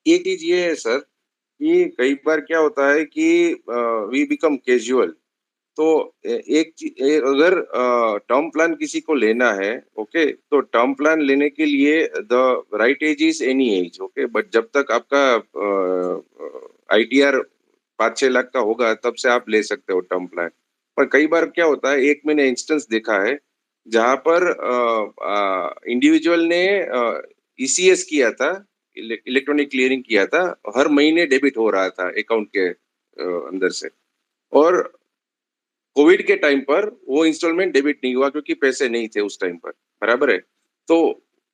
एक चीज ये है सर कि कई बार क्या होता है कि वी बिकम कैजुअल। तो अगर टर्म प्लान किसी को लेना है, ओके, तो टर्म प्लान लेने के लिए the right age is any age, okay, but जब तक आपका ITR 5-6 लाख का होगा तब से आप ले सकते हो टर्म प्लान। पर कई बार क्या होता है, एक मैंने इंस्टेंस देखा है जहां पर इंडिविजुअल ने ECS किया था, इलेक्ट्रॉनिक क्लियरिंग किया था, हर महीने डेबिट हो रहा था अकाउंट के अंदर से, और कोविड के टाइम पर वो इंस्टॉलमेंट डेबिट नहीं हुआ क्योंकि पैसे नहीं थे उस टाइम पर, बराबर है। तो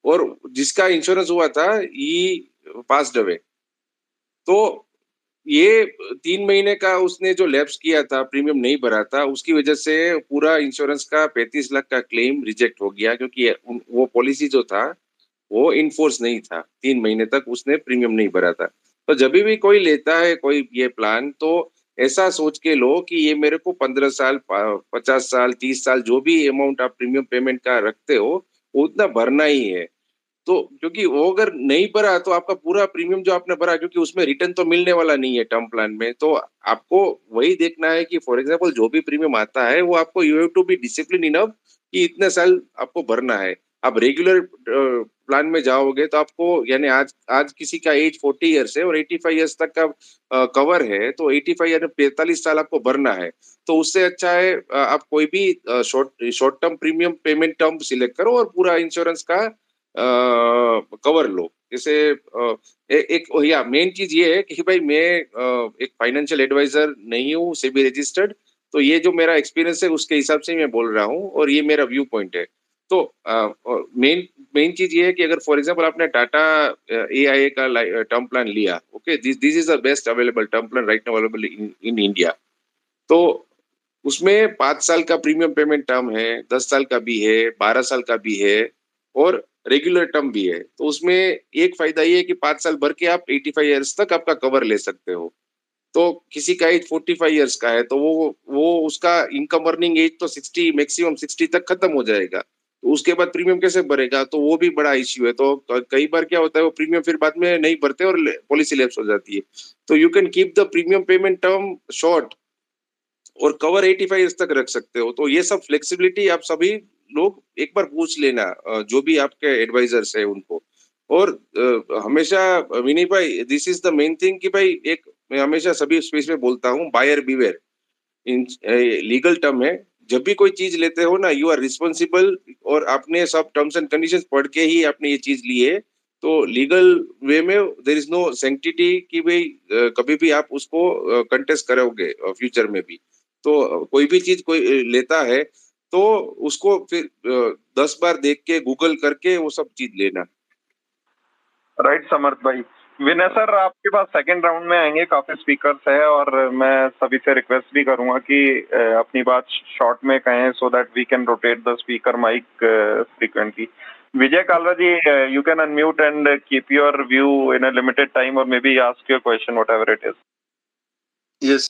और जिसका इंश्योरेंस हुआ था ही पास्ड अवे, तो ये 3 महीने का उसने जो लैप्स किया था, प्रीमियम नहीं भरा था, उसकी वजह से पूरा इंश्योरेंस का 35 लाख का क्लेम रिजेक्ट हो गया, क्योंकि वो पॉलिसी जो था वो इनफोर्स नहीं था, 3 महीने तक उसने प्रीमियम नहीं भरा था। तो जब भी कोई लेता है कोई ये प्लान, तो ऐसा सोच के लो कि ये मेरे को 15 साल 50 साल 30 साल जो भी अमाउंट आप प्रीमियम पेमेंट का रखते हो उतना भरना ही है। तो क्योंकि वो अगर नहीं भरा तो आपका पूरा प्रीमियम जो आपने भरा, क्योंकि उसमें रिटर्न तो मिलने वाला नहीं है टर्म प्लान में, तो आपको वही देखना है कि फॉर एग्जांपल जो भी प्रीमियम आता है वो आपको you have to be discipline enough कि इतने साल आपको भरना है। आप रेगुलर प्लान में जाओगे तो आपको यानी आज किसी का एज 40 ईयर्स है और 85 ईयर्स तक का कवर है, तो 85 यानी 45 साल आपको भरना है। तो उससे अच्छा है आप कोई भी short term premium payment term select करो और पूरा इंश्योरेंस का कवर लो। जैसे एक या मेन चीज ये है कि भाई मैं एक फाइनेंशियल एडवाइजर नहीं हूँ सेबी रजिस्टर्ड, तो ये जो मेरा एक्सपीरियंस है उसके हिसाब से मैं बोल रहा हूँ और ये मेरा व्यू पॉइंट है। तो मेन मेन चीज ये है कि अगर फॉर एग्जांपल आपने टाटा एआईए का टर्म प्लान लिया, okay, this is the best available term plan right now available in India. तो उसमें 5 साल का प्रीमियम पेमेंट टर्म है, 10 साल का भी है, 12 साल का भी है और रेगुलर टर्म भी है। तो उसमें एक फायदा ये है कि 5 साल भर के आप 85 ईयर्स तक आपका कवर ले सकते हो। तो किसी का एज 45 ईयर्स का है तो वो उसका इनकम अर्निंग एज तो 60 मैक्सिमम 60 तक खत्म हो जाएगा। तो उसके बाद प्रीमियम कैसे भरेगा, तो वो भी बड़ा इश्यू है। तो कई बार क्या होता है वो प्रीमियम फिर बाद में नहीं भरते और पॉलिसी लैप्स हो जाती है। तो you can keep the premium payment term short और कवर 85 ईयर्स तक रख सकते हो। तो ये सब फ्लेक्सिबिलिटी आप सभी लोग एक बार पूछ लेना जो भी आपके एडवाइजर्स है उनको। और हमेशा विनय भाई this is the main thing कि भाई एक मैं हमेशा सभी स्पेस में बोलता हूँ, buyer beware in legal term है। जब भी कोई चीज लेते हो ना यू आर रिस्पॉन्सिबल और आपने सब टर्म्स एंड कंडीशंस पढ़ के ही आपने ये चीज ली है। तो लीगल वे में देयर इज नो सैंक्टिटी कि भाई कभी भी आप उसको कंटेस्ट करोगे फ्यूचर में भी। तो कोई भी चीज कोई लेता है तो उसको फिर 10 बार देख के गूगल करके वो सब चीज लेना। राइट समर्थ भाई। विनय सर आपके पास सेकंड राउंड में आएंगे, काफी स्पीकर्स है और मैं सभी से रिक्वेस्ट भी करूंगा कि अपनी बात शॉर्ट में कहें so that we can rotate the speaker mic frequently. Vijay Kalra ji, you can unmute and keep your view in a limited time और maybe ask your question whatever it is. Yes,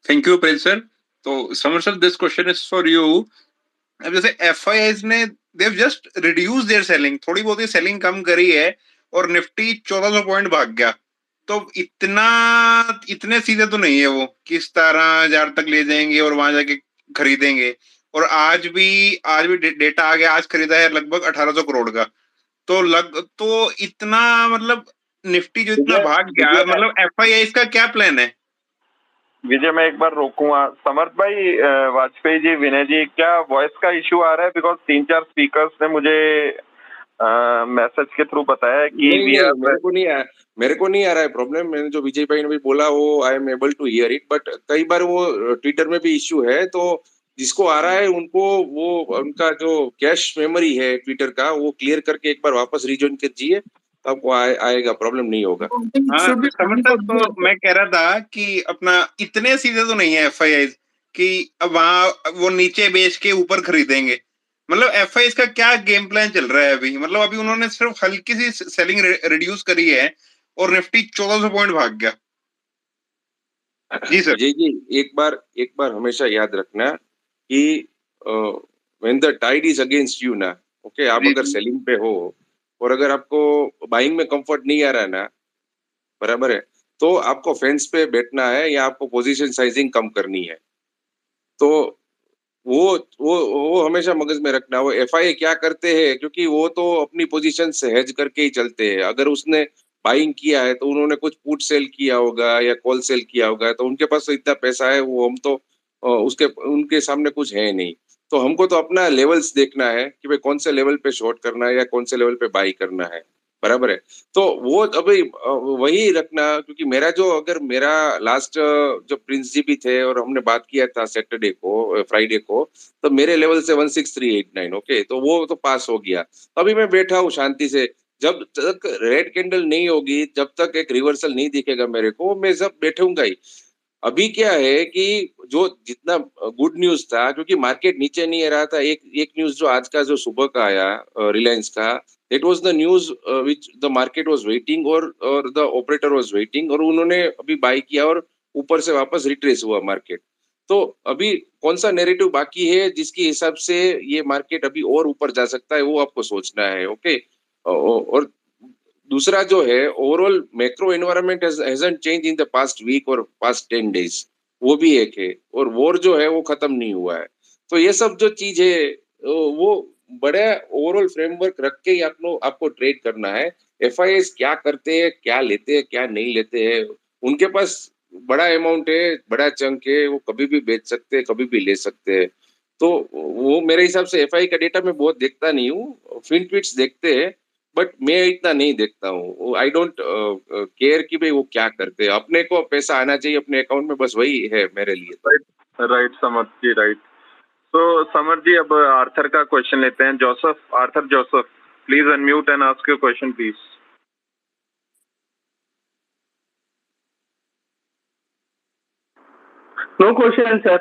thank you Prince sir. तो Samar sir this question is for you. अब जैसे FIIs ने they have just reduce their selling, थोड़ी बहुत ही selling कम करी है और निफ्टी 1400 पॉइंट भाग गया। तो इतने सीधे तो नहीं है वो कि 17,000 तक ले जाएंगे और वहां जाके खरीदेंगे। और आज भी डेटा आ गया, आज खरीदा है लगभग 1800 करोड़ का। तो इतना मतलब निफ्टी जो इतना भाग गया, मतलब एफआईआई का क्या प्लान है? विजय मैं एक बार रोकूंगा। समर्थ भाई, वाजपेयी जी, विनय जी, क्या वॉइस का इश्यू आ रहा है? बिकॉज 3-4 स्पीकर्स ने मुझे मैसेज के थ्रू बताया कि नहीं, मेरे को नहीं आ रहा है प्रॉब्लम। मैंने जो विजय भाई ने भी बोला वो I am able to hear it, but कई बार वो ट्विटर में भी इश्यू है। तो जिसको आ रहा है उनको वो उनका जो कैश मेमोरी है ट्विटर का वो क्लियर करके एक बार वापस रिजॉइन कीजिए, तो आपको आएगा, प्रॉब्लम नहीं होगा। हाँ, तो मैं कह रहा था कि अपना इतने सीधे तो नहीं है एफआईआई कि अब वहां वो नीचे बेच के ऊपर खरीदेंगे। मतलब एफआईआई का क्या गेम प्लान चल रहा है अभी? मतलब अभी उन्होंने सिर्फ हल्की सी सेलिंग रिड्यूस करी है और निफ्टी 1400 पॉइंट भाग गया। जी सर। जी, एक बार हमेशा याद रखना कि when the tide is against you ना, ओके, आप अगर सेलिंग पे हो और अगर आपको बाइंग में कंफर्ट नहीं आ रहा ना, बराबर है, तो आपको फेंस पे बैठना है या आपको पोजीशन साइजिंग कम करनी है। तो वो हमेशा मगज में रखना। वो एफआईए क्या करते हैं, क्योंकि वो तो अपनी पोजीशन से हेज करके ही चलते हैं। अगर उसने बाइंग किया है तो उन्होंने कुछ पुट सेल किया होगा या कॉल सेल किया होगा, तो उनके पास तो इतना पैसा है, वो हम तो उसके उनके सामने कुछ है नहीं। तो हमको तो अपना लेवल्स देखना है कि भाई कौन से लेवल पे शॉर्ट करना है या कौन से लेवल पे बाई करना है, बराबर है। तो वो अभी वही रखना, क्योंकि मेरा लास्ट जो प्रिंस जी भी थे और हमने बात किया था सैटरडे को फ्राइडे को, तो मेरे लेवल से 16389, ओके, तो वो तो पास हो गया। अभी मैं बैठा हूँ शांति से, जब तक रेड कैंडल नहीं होगी, जब तक एक रिवर्सल नहीं दिखेगा मेरे को, मैं सब बैठूंगा ही। अभी क्या है कि जो जितना गुड न्यूज था, क्योंकि मार्केट नीचे नहीं आ रहा था, एक न्यूज जो आज का जो सुबह का आया रिलायंस का, it was the news which the market was waiting और द ऑपरेटर वाज वेटिंग, और उन्होंने अभी बाय किया और ऊपर से वापस रिट्रेस हुआ मार्केट। तो अभी कौन सा नैरेटिव बाकी है जिसके हिसाब से ये मार्केट अभी और ऊपर जा सकता है, वो आपको सोचना है, ओके। और दूसरा जो है, overall macro environment hasn't change in the past week और पास्ट 10 डेज, वो भी एक है। और वॉर जो है वो खत्म नहीं हुआ है। तो ये सब जो चीज है वो बड़े ओवरऑल फ्रेमवर्क रख के ही आपको ट्रेड करना है। एफआईएस क्या करते हैं, क्या लेते हैं, क्या नहीं लेते हैं, उनके पास बड़ा अमाउंट है, बड़ा चंक है, वो कभी भी बेच सकते हैं, कभी भी ले सकते हैं। तो वो मेरे हिसाब से एफआई का डेटा मैं बहुत देखता नहीं हूँ, फिन ट्वीट्स देखते हैं, बट मैं इतना नहीं देखता हूँ। आई डोंट केयर कि भाई वो क्या करते हैं, अपने को पैसा आना चाहिए अपने अकाउंट में, बस वही है मेरे लिए। राइट समर जी, राइट। तो समर जी अब आर्थर का क्वेश्चन लेते हैं। Joseph, Arthur Joseph, please unmute and ask your question please. No question, sir.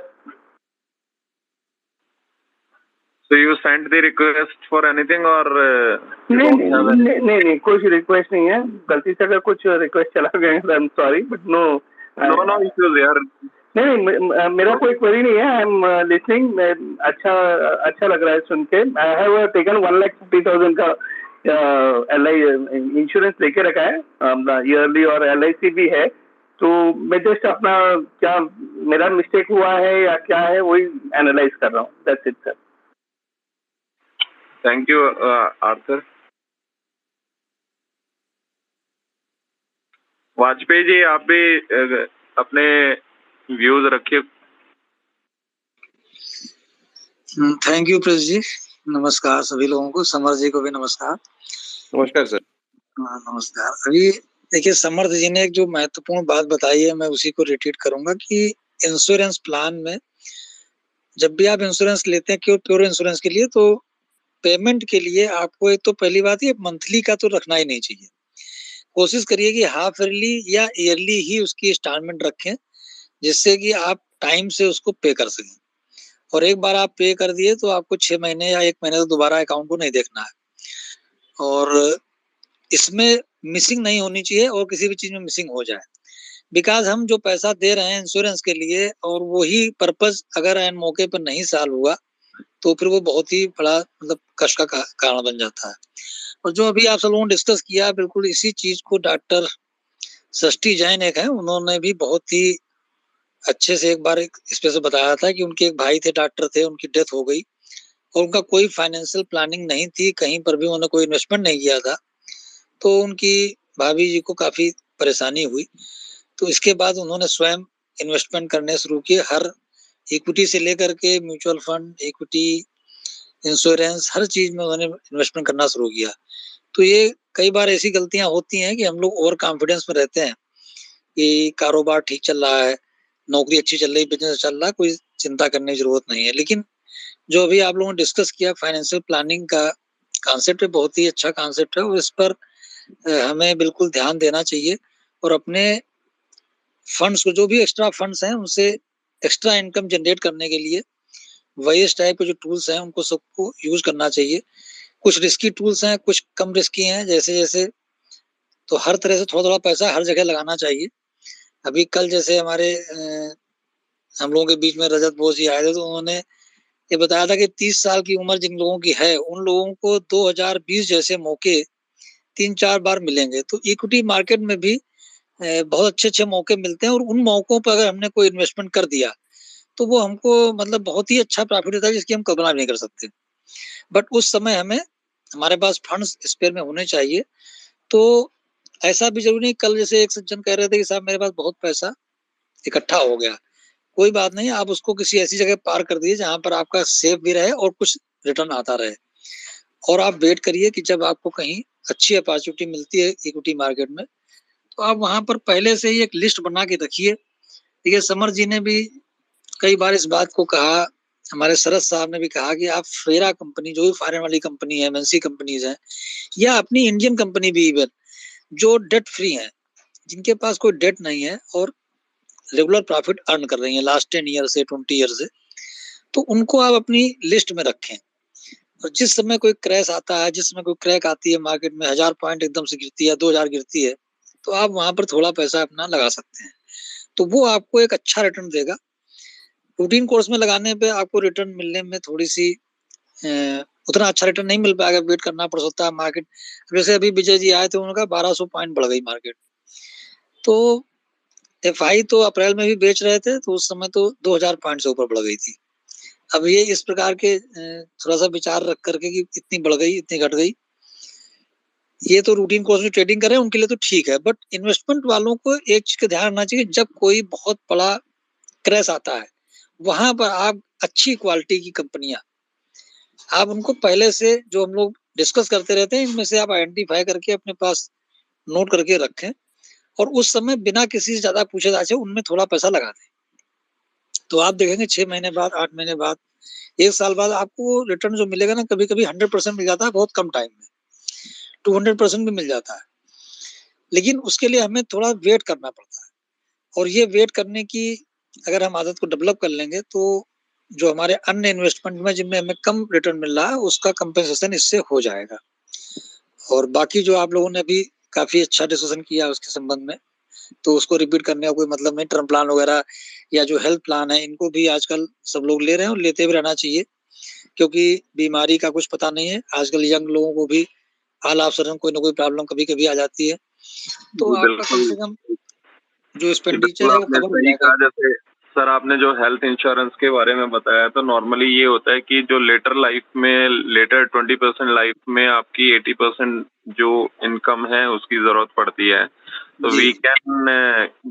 So you sent the request for anything or नहीं कुछ रिक्वेस्ट नहीं है। गलती से अगर कुछ रिक्वेस्ट चला गया है, I am sorry, but no issues यार। नहीं, मेरा कोई क्वेरी नहीं है। I am listening. अच्छा लग रहा है सुन के। आई हैव टेकन 1,50,000 का LI इंश्योरेंस लेके रखा है, ईयरली, और LIC भी है। तो मैं जस्ट अपना क्या मेरा मिस्टेक हुआ है या क्या है वही एनालाइज कर रहा हूँ। That's it sir. Thank you Arthur. Vajpayee ji आप भी अपने व्यूज रखिए। थैंक यू प्रेस जी। नमस्कार सभी लोगों को, समर जी को भी नमस्कार। नमस्कार सर। नमस्कार। अभी देखिए समर्थ जी ने एक जो महत्वपूर्ण बात बताई है, मैं उसी को रिपीट करूंगा कि इंश्योरेंस प्लान में जब भी आप इंश्योरेंस लेते हैं प्योर इंश्योरेंस के लिए, तो पेमेंट के लिए आपको एक तो पहली बात ये मंथली का तो रखना ही नहीं चाहिए। कोशिश करिए कि हाफ ईयरली या ईयरली ही उसकी इंस्टॉलमेंट रखें, जिससे कि आप टाइम से उसको पे कर सकें। और एक बार आप पे कर दिए तो आपको 6 महीने या 1 महीने तो दोबारा अकाउंट को नहीं देखना है। और इसमें मिसिंग नहीं होनी चाहिए, और किसी भी चीज में मिसिंग हो जाए, बिकॉज हम जो पैसा दे रहे हैं इंश्योरेंस के लिए और वही पर्पस अगर एन मौके पर नहीं सॉल्व हुआ तो फिर वो बहुत ही बड़ा मतलब कष्ट का कारण बन जाता है। और जो अभी आप सब लोगों ने डिस्कस किया, बिल्कुल इसी चीज को डॉक्टर षष्ठी जैन एक है, उन्होंने भी बहुत ही अच्छे से एक बार इस पे से बताया था कि उनके एक भाई थे, डॉक्टर थे, उनकी डेथ हो गई और उनका कोई फाइनेंशियल प्लानिंग नहीं थी, कहीं पर भी उन्होंने कोई इन्वेस्टमेंट नहीं किया था। तो उनकी भाभी जी को काफी परेशानी हुई। तो इसके बाद उन्होंने स्वयं इन्वेस्टमेंट करने शुरू किए, हर इक्विटी से लेकर के म्यूचुअल फंड, इक्विटी, इंश्योरेंस, हर चीज में उन्होंने इन्वेस्टमेंट करना शुरू किया। तो ये कई बार ऐसी गलतियां होती हैं कि हम लोग ओवर कॉन्फिडेंस में रहते हैं कि कारोबार ठीक चल रहा है, नौकरी अच्छी चल रही, बिजनेस चल रहा है, कोई चिंता करने की जरूरत नहीं है। लेकिन जो अभी आप लोगों ने डिस्कस किया फाइनेंशियल प्लानिंग का कॉन्सेप्ट है, बहुत ही अच्छा कॉन्सेप्ट है और इस पर हमें बिल्कुल ध्यान देना चाहिए। और अपने फंड्स को, जो भी एक्स्ट्रा फंड्स हैं, उनसे एक्स्ट्रा इनकम जनरेट करने के लिए वेरियस टाइप के जो टूल्स हैं उनको सबको यूज करना चाहिए। कुछ रिस्की टूल्स हैं, कुछ कम रिस्की हैं, जैसे तो हर तरह से थोड़ा थोड़ा पैसा हर जगह लगाना चाहिए। अभी कल जैसे हमारे हम लोगों के बीच में रजत बोस जी आए थे, तो उन्होंने ये बताया था कि 30 साल की उम्र जिन लोगों की है उन लोगों को 2020 जैसे मौके 3-4 बार मिलेंगे। तो इक्विटी मार्केट में भी बहुत अच्छे मौके मिलते हैं और उन मौकों पर अगर हमने कोई इन्वेस्टमेंट कर दिया तो वो हमको मतलब बहुत ही अच्छा प्रॉफिट होता है, जिसकी हम कल्पना भी नहीं कर सकते। बट उस समय हमें हमारे पास फंड्स स्पेयर में होने चाहिए। तो ऐसा भी जरूरी नहीं, कल जैसे एक सज्जन कह रहे थे कि साहब मेरे पास बहुत पैसा इकट्ठा हो गया, कोई बात नहीं, आप उसको किसी ऐसी जगह पार कर दीजिए जहां पर आपका सेफ भी रहे और कुछ रिटर्न आता रहे। और आप वेट करिए कि जब आपको कहीं अच्छी अपॉर्चुनिटी मिलती है इक्विटी मार्केट में, तो आप वहां पर पहले से ही एक लिस्ट बना के रखिए। देखिए समर जी ने भी कई बार इस बात को कहा, हमारे शरद साहब ने भी कहा कि आप फेरा कंपनी, जो भी फॉरेन वाली कंपनी है, एमएनसी कंपनीज हैं, या अपनी इंडियन कंपनी भी इवन जो डेट फ्री हैं, जिनके पास कोई डेट नहीं है और रेगुलर प्रॉफिट अर्न कर रही हैं लास्ट 10 ईयर से 20 ईयर से, तो उनको आप अपनी लिस्ट में रखें। और जिस समय कोई क्रैश आता है, जिस समय कोई क्रैक आती है मार्केट में, 1000 पॉइंट एकदम से गिरती है, 2000 गिरती है, तो आप वहां पर थोड़ा पैसा अपना लगा सकते हैं। तो वो आपको एक अच्छा रिटर्न देगा। रूटीन कोर्स में लगाने पे आपको रिटर्न मिलने में थोड़ी सी उतना अच्छा रिटर्न नहीं मिल पाएगा, वेट करना पड़ सकता है मार्केट। जैसे अभी विजय जी आए थे, उनका 1200 पॉइंट बढ़ गई मार्केट। तो एफआई तो अप्रैल में भी बेच रहे थे, तो उस समय तो 2000 पॉइंट से ऊपर बढ़ गई थी। अब ये इस प्रकार के थोड़ा सा विचार रख करके कि इतनी बढ़ गई इतनी घट गई, ये तो रूटीन कोर्स में ट्रेडिंग कर रहे हैं उनके लिए तो ठीक है, बट इन्वेस्टमेंट वालों को एक चीज का ध्यान रखना चाहिए, जब कोई बहुत बड़ा क्रैश आता है वहां पर आप अच्छी क्वालिटी की कंपनियां आप उनको पहले से जो हम लोग डिस्कस करते रहते हैं इनमें से आप आइडेंटिफाई करके अपने पास नोट करके रखें और उस समय बिना किसी से ज्यादा पूछे जाचे उनमें थोड़ा पैसा लगा दें। तो आप देखेंगे 6 महीने बाद, 8 महीने बाद, 1 साल बाद आपको रिटर्न जो मिलेगा ना, कभी कभी 100% मिल जाता है, बहुत कम टाइम में 200% भी मिल जाता है, लेकिन उसके लिए हमें थोड़ा वेट करना पड़ता है। और ये वेट करने की अगर हम आदत को डेवलप कर लेंगे तो जो हमारे अन्य इन्वेस्टमेंट में जिनमें हमें कम रिटर्न मिल रहा है उसका कंपेंसेशन इससे हो जाएगा। और बाकी जो आप लोगों ने अभी काफी अच्छा डिस्कशन किया उसके संबंध में, तो उसको रिपीट करने का कोई मतलब नहीं। टर्म प्लान वगैरह या जो हेल्थ प्लान है इनको भी आजकल सब लोग ले रहे हैं और लेते भी रहना चाहिए, क्योंकि बीमारी का कुछ पता नहीं है। आजकल यंग लोगों को भी हाल ऑफ सडन कोई ना कोई प्रॉब्लम कभी कभी आ जाती है, तो आपका कम से कम जो एक्सपेंडिचर है वो कवर हो जाएगा। जैसे सर आपने जो हेल्थ इंश्योरेंस के बारे में बताया, तो नॉर्मली ये होता है कि जो लेटर लाइफ में, लेटर 20% लाइफ में आपकी 80% जो इनकम है उसकी जरूरत पड़ती है, तो we can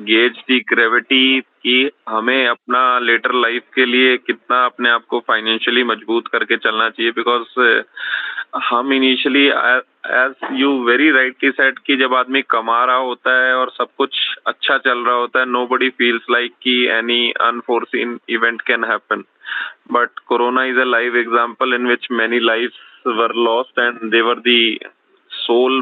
gauge the gravity कि हमें अपना लेटर लाइफ के लिए कितना अपने आप को फाइनेंशियली मजबूत करके चलना चाहिए। बिकॉज हम initially, as you very rightly said, कि जब आदमी कमा रहा होता है और सब कुछ अच्छा चल रहा होता है, nobody feels like कि any unforeseen event can happen. But Corona is a live example in which many lives were lost and they were the sole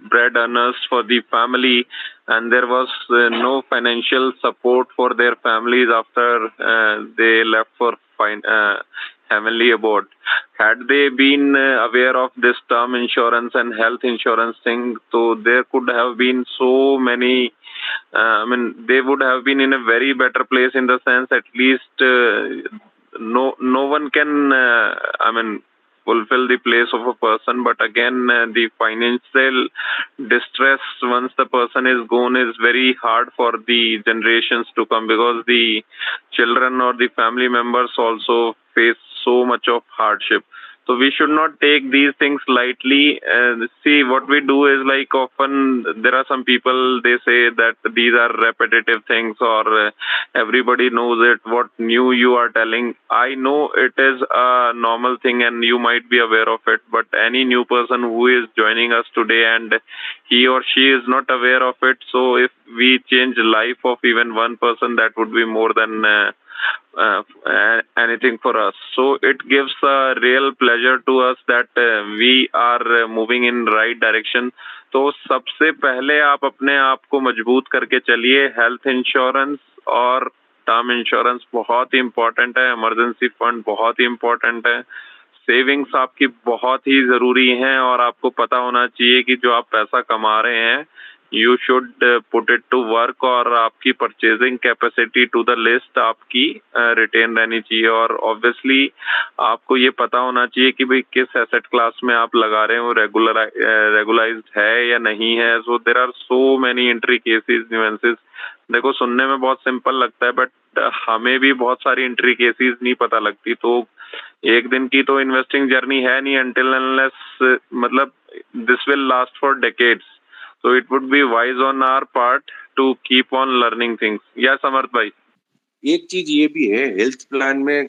bread earners for the family, and there was no financial support for their families after they left for heavenly abode. Had they been aware of this term insurance and health insurance thing, so there could have been so many, I mean, they would have been in a very better place, in the sense at least no one can, I mean, fulfill the place of a person, but again the financial distress once the person is gone is very hard for the generations to come, because the children or the family members also face so much of hardship. So we should not take these things lightly. See, what we do is, like, often there are some people, they say that these are repetitive things, or everybody knows it. What new you are telling? I know it is a normal thing and you might be aware of it, but any new person who is joining us today and he or she is not aware of it, so if we change the life of even one person, that would be more than anything for us. So it gives a real pleasure to us that we are moving in right direction. तो सबसे पहले आप अपने आप को मजबूत करके चलिए। हेल्थ इंश्योरेंस और टर्म इंश्योरेंस बहुत ही इम्पोर्टेंट है, इमरजेंसी फंड बहुत ही इम्पोर्टेंट है, सेविंग्स आपकी बहुत ही जरूरी हैं, और आपको पता होना चाहिए कि जो आप पैसा कमा रहे हैं you should put it to work, और आपकी purchasing capacity to the least आपकी रिटेन रहनी चाहिए। और ऑब्वियसली आपको ये पता होना चाहिए कि भाई किस एसेट क्लास में आप लगा रहे हैं वो रेगुलाइज्ड है या नहीं है। So there are so many entry cases, nuances. देखो, सुनने में बहुत सिंपल लगता है, बट हमें भी बहुत सारी एंट्री केसेस नहीं पता लगती। तो एक दिन की तो इन्वेस्टिंग जर्नी है नहीं, until unless मतलब this will last for decades. So it would be wise on our part to keep on learning things. Yeah, समर्थ भाई। एक चीज ये भी है हेल्थ प्लान में,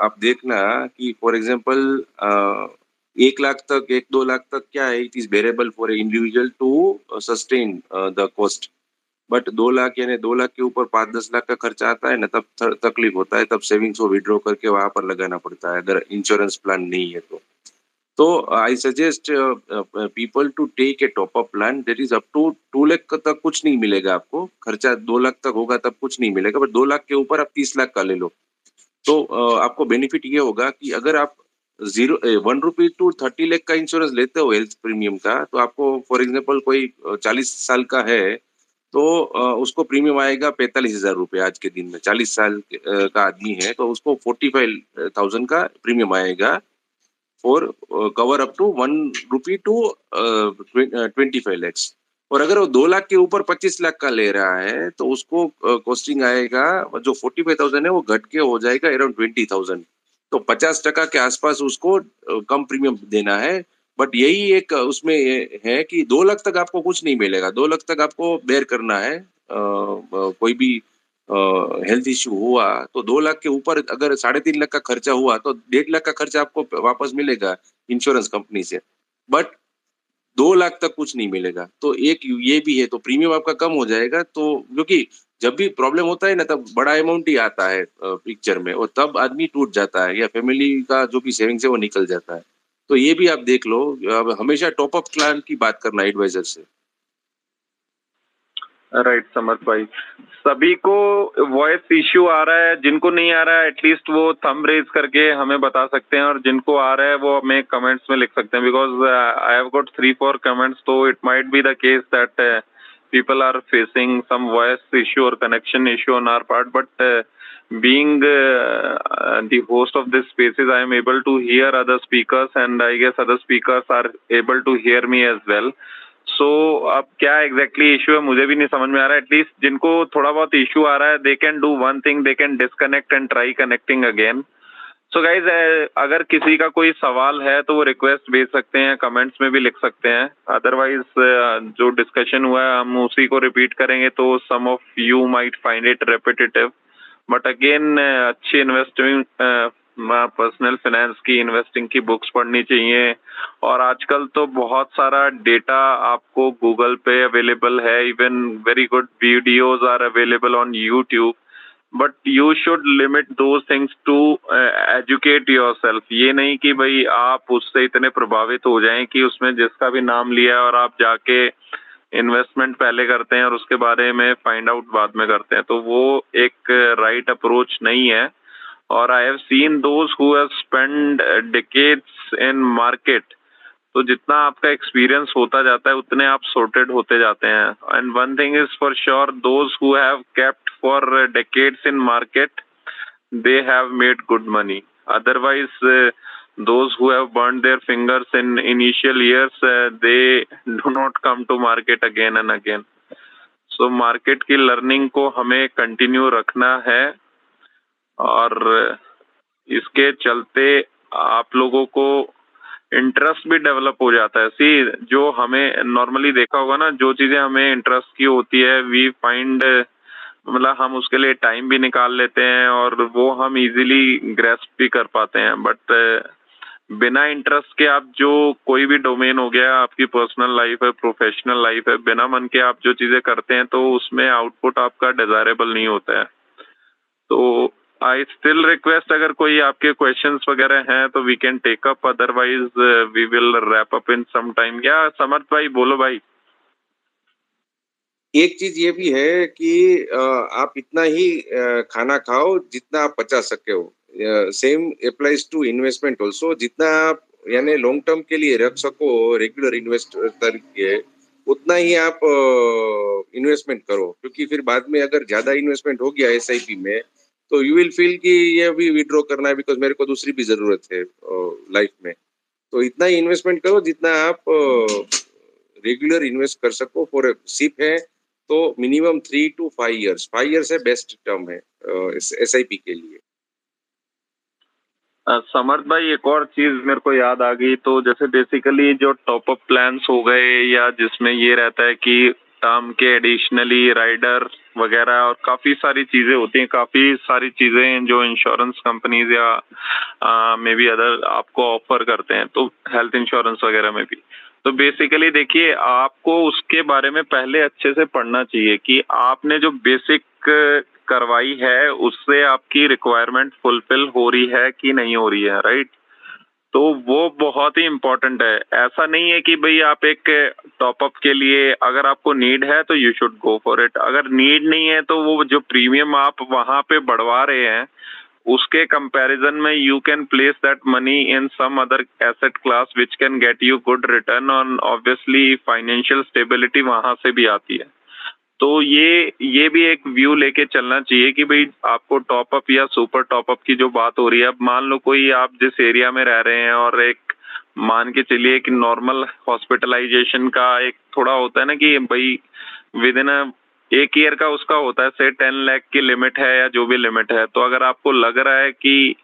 आप देखना कि फॉर एग्जांपल 1 लाख तक, 1-2 लाख तक क्या है, it is variable for individual to sustain the cost. But 2 lakh यानी 2 लाख के ऊपर 5-10 लाख का खर्चा आता है ना, तब तकलीफ होता है, तब सेविंग्स को विड्रॉ करके वहां पर लगाना पड़ता है अगर इंश्योरेंस प्लान नहीं है तो I suggest people to take a top up plan that is up to 2 lakh तक कुछ नहीं मिलेगा आपको, खर्चा 2 लाख तक होगा तब कुछ नहीं मिलेगा, बट 2 लाख के ऊपर आप 30 लाख का ले लो तो आपको बेनिफिट ये होगा कि अगर आप 1 रुपी टू 30 लाख का इंश्योरेंस लेते हो हेल्थ प्रीमियम का, तो आपको फॉर एग्जाम्पल कोई 40 साल का है तो उसको प्रीमियम आएगा 45,000 रुपये आज के दिन में। 40 साल का आदमी है तो उसको 45,000 का प्रीमियम आएगा for cover up to 1 rupee to 25 lakhs. और अगर वो 2 लाख के ऊपर 25 लाख का ले रहा है तो उसको कॉस्टिंग आएगा, जो 45,000 है वो घट के हो जाएगा अराउंड 20,000। तो 50% के आसपास उसको कम प्रीमियम देना है। बट यही एक उसमें है कि 2 लाख तक आपको कुछ नहीं मिलेगा, 2 लाख तक आपको बेयर करना है। कोई भी हेल्थ इश्यू हुआ तो 2 लाख के ऊपर अगर 3.5 लाख का खर्चा हुआ तो 1.5 लाख का खर्चा आपको वापस मिलेगा इंश्योरेंस कंपनी से, बट 2 लाख तक कुछ नहीं मिलेगा। तो एक ये भी है, तो प्रीमियम आपका कम हो जाएगा। तो क्योंकि जब भी प्रॉब्लम होता है ना तब बड़ा अमाउंट ही आता है पिक्चर में, और तब आदमी टूट जाता है या फैमिली का जो भी सेविंग्स है वो निकल जाता है। तो ये भी आप देख लो, अब हमेशा टॉप अप प्लान की बात करना एडवाइजर से। राइट समर्थ भाई, सभी को वॉइस इश्यू आ रहा है, जिनको नहीं आ रहा है एटलीस्ट वो थंब रेज करके हमें बता सकते हैं, और जिनको आ रहा है वो हमें कमेंट्स में लिख सकते हैं, because I have got 3-4 comments, तो it might be the case that people are facing some voice issue or connection issue on our part, but being the host of this spaces, I am able to hear other speakers, and I guess other speakers are able to hear me as well. So अब क्या exactly issue है मुझे भी नहीं समझ में आ रहा है। एटलीस्ट जिनको थोड़ा बहुत issue आ रहा है, they can do one thing, they can disconnect and try connecting again. So guys, अगर किसी का कोई सवाल है तो वो रिक्वेस्ट भेज सकते हैं, कमेंट्स में भी लिख सकते हैं। अदरवाइज जो डिस्कशन हुआ है हम उसी को रिपीट करेंगे, तो some of you might find it repetitive, but again अच्छी इन्वेस्टिंग, पर्सनल फाइनेंस की, इन्वेस्टिंग की बुक्स पढ़नी चाहिए। और आजकल तो बहुत सारा डेटा आपको गूगल पे अवेलेबल है, even very good videos are available on YouTube, but you should limit those things to educate yourself. ये नहीं कि भाई आप उससे इतने प्रभावित हो जाएं कि उसमें जिसका भी नाम लिया और आप जाके इन्वेस्टमेंट पहले करते हैं और उसके बारे में फाइंड आउट बाद में करते हैं, तो वो एक राइट अप्रोच नहीं है। और आई have seen those who have spend decades in market, तो जितना आपका एक्सपीरियंस होता जाता है उतने आप सॉर्टेड होते जाते हैं। And one thing is for sure, those who have kept for decades in market, they have made good money. Otherwise, those who have burned their fingers in initial years, they do not come to market again and again. So market की learning को हमें continue रखना है, और इसके चलते आप लोगों को इंटरेस्ट भी डेवलप हो जाता है। सी, जो हमें नॉर्मली देखा होगा ना, जो चीजें हमें इंटरेस्ट की होती है, वी फाइंड, मतलब हम उसके लिए टाइम भी निकाल लेते हैं और वो हम इजीली ग्रेस्प भी कर पाते हैं। बट बिना इंटरेस्ट के आप जो कोई भी डोमेन हो गया, आपकी पर्सनल लाइफ है, प्रोफेशनल लाइफ है, बिना मन के आप जो चीजें करते हैं तो उसमें आउटपुट आपका डिजायरेबल नहीं होता है। तो आई स्टिल रिक्वेस्ट, अगर कोई आपके क्वेश्चंस वगैरह हैं तो we can take up, otherwise we will wrap up in some time. या समर्थ भाई बोलो भाई। एक चीज ये भी है कि आप इतना ही खाना खाओ जितना आप पचा सके हो। Same applies to investment also, जितना आप यानी लॉन्ग टर्म के लिए रख सको रेगुलर इन्वेस्टर के, उतना ही आप इन्वेस्टमेंट करो। क्योंकि फिर बाद में अगर ज्यादा इन्वेस्टमेंट हो गया SIP में तो यू विल फील कि ये भी विड्रॉ करना है, बिकॉज मेरे को दूसरी भी जरूरत है लाइफ में। तो इतना ही इन्वेस्टमेंट करो जितना आप रेगुलर इन्वेस्ट कर सको। फॉर SIP है तो मिनिमम 3 to 5 years, 5 years है बेस्ट टर्म है SIP के लिए। समर्थ भाई, एक और चीज मेरे को याद आ गई, तो जैसे बेसिकली जो टॉप अप प्लान्स हो गए, या जिसमें ये रहता है कि टर्म के एडिशनली राइडर वगैरह और काफी सारी चीजें होती हैं, काफी सारी चीजें जो इंश्योरेंस कंपनीज या मे बी अदर आपको ऑफर करते हैं, तो हेल्थ इंश्योरेंस वगैरह में भी। तो बेसिकली देखिए, आपको उसके बारे में पहले अच्छे से पढ़ना चाहिए कि आपने जो बेसिक करवाई है उससे आपकी रिक्वायरमेंट फुलफिल हो रही है कि नहीं हो रही है, राइट। तो वो बहुत ही इम्पोर्टेंट है। ऐसा नहीं है कि भाई आप एक टॉप अप के लिए अगर आपको नीड है तो you should go for it, अगर नीड नहीं है तो वो जो प्रीमियम आप वहां पे बढ़वा रहे हैं उसके कंपैरिजन में you can place that money in some other asset class which can get you good return on. Obviously financial stability वहां से भी आती है। तो ये भी एक व्यू लेके चलना चाहिए कि भाई आपको टॉप अप या सुपर टॉप अप की जो बात हो रही है, अब मान लो कोई आप जिस एरिया में रह रहे हैं और एक मान के चलिए एक नॉर्मल हॉस्पिटलाइजेशन का एक थोड़ा होता है ना कि भाई विद इन एक ईयर का उसका होता है, से 10 लाख की लिमिट है या जो भी लिमिट है। तो अगर आपको लग रहा है कि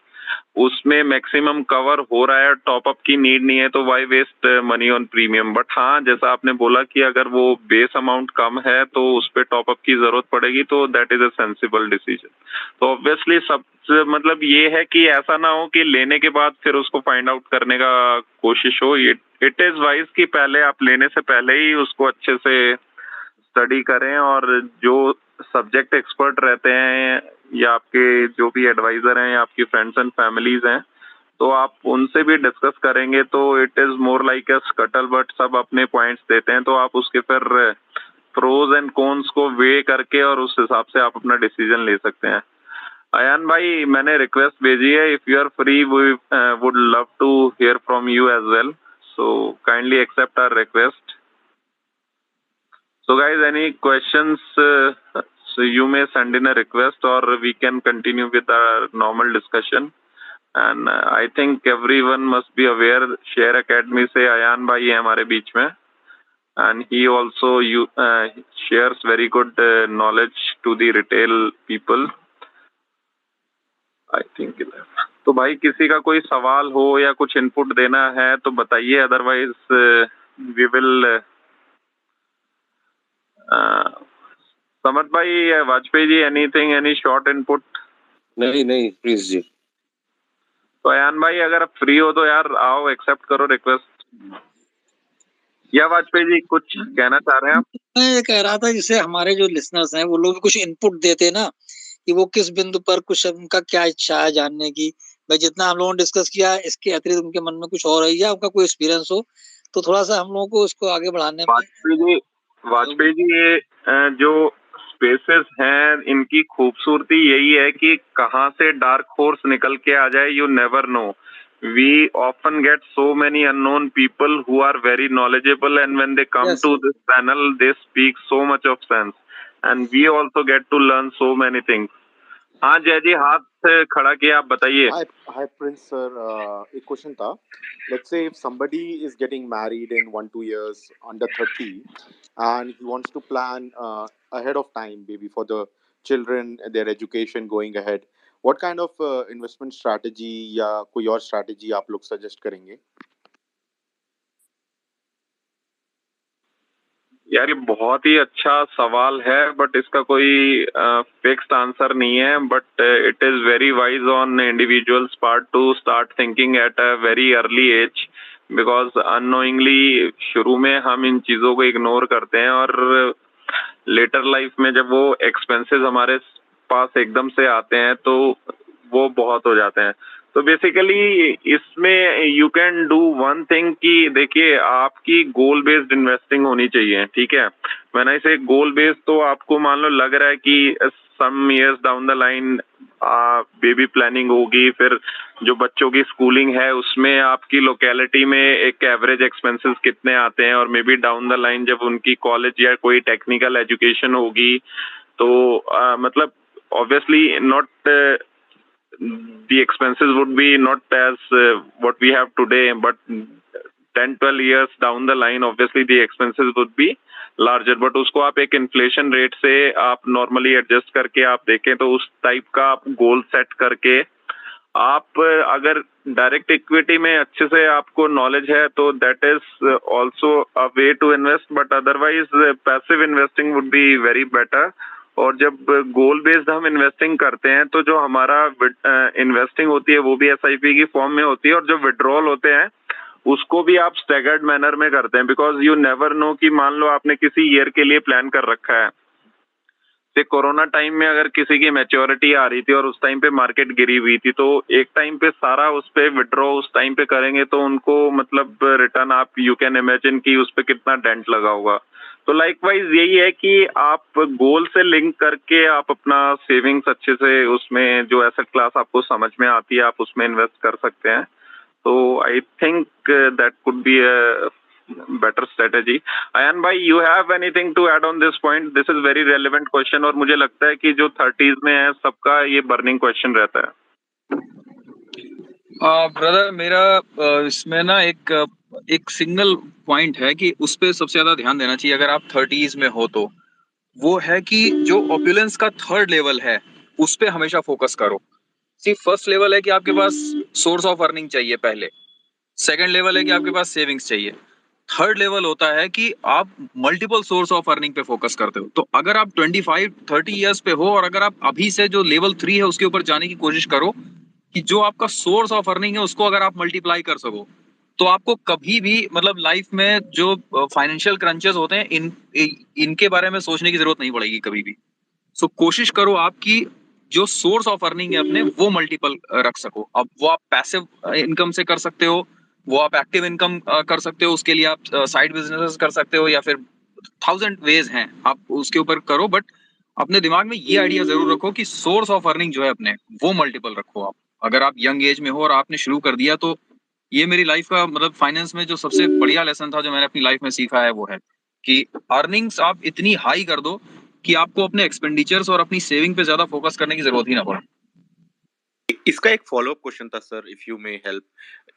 उसमें मैक्सिमम कवर हो रहा है, टॉपअप की नीड नहीं है, तो why waste money on premium. But हाँ, जैसा आपने बोला कि अगर वो बेस अमाउंट कम है तो उस पर टॉपअप की जरूरत पड़ेगी, तो that is a sensible decision. तो ऑब्वियसली सब मतलब ये है कि ऐसा ना हो कि लेने के बाद फिर उसको फाइंड आउट करने का कोशिश हो। इट इज वाइज कि पहले आप लेने से पहले ही उसको अच्छे से स्टडी करें, और जो सब्जेक्ट एक्सपर्ट रहते हैं या आपके जो भी एडवाइजर हैं या आपकी फ्रेंड्स एंड फैमिलीज हैं, तो आप उनसे भी डिस्कस करेंगे। तो it is more like a scuttle, but सब अपने पॉइंट्स देते हैं, तो आप उसके फिर प्रोज एंड कॉन्स को वे करके और उस हिसाब से आप अपना डिसीजन ले सकते हैं। अयान भाई, मैंने रिक्वेस्ट भेजी है, if you are free we would love to hear from you as well, so kindly accept our request. So guys, any questions? So you may send in a request, or we can continue with our normal discussion. And I think everyone must be aware, Share Academy से अयान भाई है हमारे बीच में, and he also shares very good knowledge to the retail people. I think तो भाई किसी का कोई सवाल हो या कुछ इनपुट देना है तो बताइए, अदरवाइज we will समर्थ भाई, Vajpayee ji, anything, any short input? नहीं प्लीज जी। तो अयान भाई अगर आप फ्री हो तो यार आओ, एक्सेप्ट करो रिक्वेस्ट। या वाजपेयी जी कुछ कहना चाह रहे हैं आप? मैं ये कह रहा था, जैसे हमारे जो लिसनर्स हैं वो लोग कुछ इनपुट देते ना, कि वो किस बिंदु पर कुछ उनका क्या इच्छा है जानने की। भाई जितना हम लोगों ने डिस्कस किया, इसके अतिरिक्त उनके मन में कुछ और है या उनका कोई एक्सपीरियंस हो, तो थोड़ा सा हम लोगों को उसको आगे बढ़ाने में। वाजपेयी जी ये जो स्पेसेस हैं, इनकी खूबसूरती यही है कि कहाँ से डार्क होर्स निकल के आ जाए, you never know. We often get so many unknown people who are very knowledgeable, and when they come to this panel, they speak so much of sense, and we also get to learn so many things. हाँ जय जी, हाथ खड़ा किया, आप बताइए। Hi Prince sir, एक question था। Let's say if somebody is getting married in 1-2 years under 30 and he wants to plan ahead of time, maybe for the children, their education going ahead, what kind of investment strategy या कोई और strategy आप लोग suggest करेंगे? यार ये बहुत ही अच्छा सवाल है, बट इसका कोई फिक्स्ड आंसर नहीं है, but it is very wise on individuals part to start thinking at a very early age, because unknowingly शुरू में हम इन चीजों को इग्नोर करते हैं, और लेटर लाइफ में जब वो एक्सपेंसेस हमारे पास एकदम से आते हैं तो वो बहुत हो जाते हैं। तो बेसिकली इसमें you can do one thing कि देखिए, आपकी गोल बेस्ड इन्वेस्टिंग होनी चाहिए, ठीक है। व्हेन आई से गोल बेस्ड, तो आपको मान लो लग रहा है कि some years down the line baby planning होगी, फिर जो बच्चों की स्कूलिंग है उसमें आपकी लोकेलिटी में एक एवरेज एक्सपेंसेस कितने आते हैं, और may be down the line जब उनकी कॉलेज या कोई टेक्निकल एजुकेशन होगी, तो मतलब obviously not the expenses would be not as what we have today, but 10-12 years down the line obviously the expenses would be larger, but उसको आप एक इन्फ्लेशन रेट से आप नॉर्मली एडजस्ट करके आप देखें, तो उस टाइप का आप गोल सेट करके आप अगर डायरेक्ट इक्विटी में अच्छे से आपको नॉलेज है तो that is also a way to invest, but otherwise passive investing would be very better. और जब गोल बेस्ड हम इन्वेस्टिंग करते हैं तो जो हमारा इन्वेस्टिंग होती है वो भी एसआईपी की फॉर्म में होती है, और जो विड्रॉल होते हैं उसको भी आप स्टैगर्ड मैनर में करते हैं, बिकॉज यू नेवर नो कि मान लो आपने किसी ईयर के लिए प्लान कर रखा है, कोरोना टाइम में अगर किसी की मैच्योरिटी आ रही थी और उस टाइम पे मार्केट गिरी हुई थी, तो एक टाइम पे सारा उस पे विड्रॉ उस टाइम पे करेंगे तो उनको मतलब रिटर्न आप यू कैन इमेजिन कि उस पे कितना डेंट लगा होगा। तो लाइकवाइज यही है कि आप गोल से लिंक करके आप अपना सेविंग्स अच्छे से उसमें जो एसेट क्लास आपको समझ में आती है आप उसमें इन्वेस्ट कर सकते हैं। तो I think that could be a better strategy. Ayan bhai, you have anything to add on this point? This is very relevant question, और मुझे लगता है कि जो 30s में है सबका ये burning question रहता है। ब्रदर मेरा इसमें ना एक सिंगल पॉइंट है कि उस पे सबसे ज्यादा ध्यान देना चाहिए अगर आप 30s में हो, तो वो है कि जो ऑपुलेंस का थर्ड लेवल है उस पे हमेशा फोकस करो। सी फर्स्ट लेवल है कि आपके पास सोर्स ऑफ अर्निंग चाहिए पहले, सेकंड लेवल है कि आपके पास सेविंग्स चाहिए, थर्ड लेवल होता है कि आप मल्टीपल सोर्स ऑफ अर्निंग पे फोकस करते हो। तो अगर आप 25-30 ईयर्स पे हो और अगर आप अभी से जो लेवल 3 है उसके ऊपर जाने की कोशिश करो कि जो आपका सोर्स ऑफ अर्निंग है उसको अगर आप मल्टीप्लाई कर सको, तो आपको कभी भी मतलब लाइफ में जो फाइनेंशियल क्रंचेस होते हैं इनके बारे में सोचने की जरूरत नहीं पड़ेगी कभी भी। सो कोशिश करो आपकी जो सोर्स ऑफ अर्निंग है अपने वो मल्टीपल रख सको। अब वो आप पैसिव इनकम से कर सकते हो, वो आप एक्टिव इनकम कर सकते हो, उसके लिए आप साइड बिजनेसेस कर सकते हो, या फिर 1000 वेज हैं आप उसके ऊपर करो। बट अपने दिमाग में ये आइडिया जरूर रखो कि सोर्स ऑफ अर्निंग जो है अपने वो मल्टीपल रखो। आप अगर आप यंग एज में हो और आपने शुरू कर दिया, तो ये मेरी लाइफ का मतलब फाइनेंस में जो सबसे बढ़िया लेसन था जो मैंने अपनी लाइफ में सीखा है वो है कि अर्निंग्स आप इतनी हाई कर दो कि आपको अपने एक्सपेंडिचर्स और अपनी सेविंग पे ज्यादा फोकस करने की जरूरत ही ना पड़े। इसका एक फॉलोअप क्वेश्चन था sir, if you may help.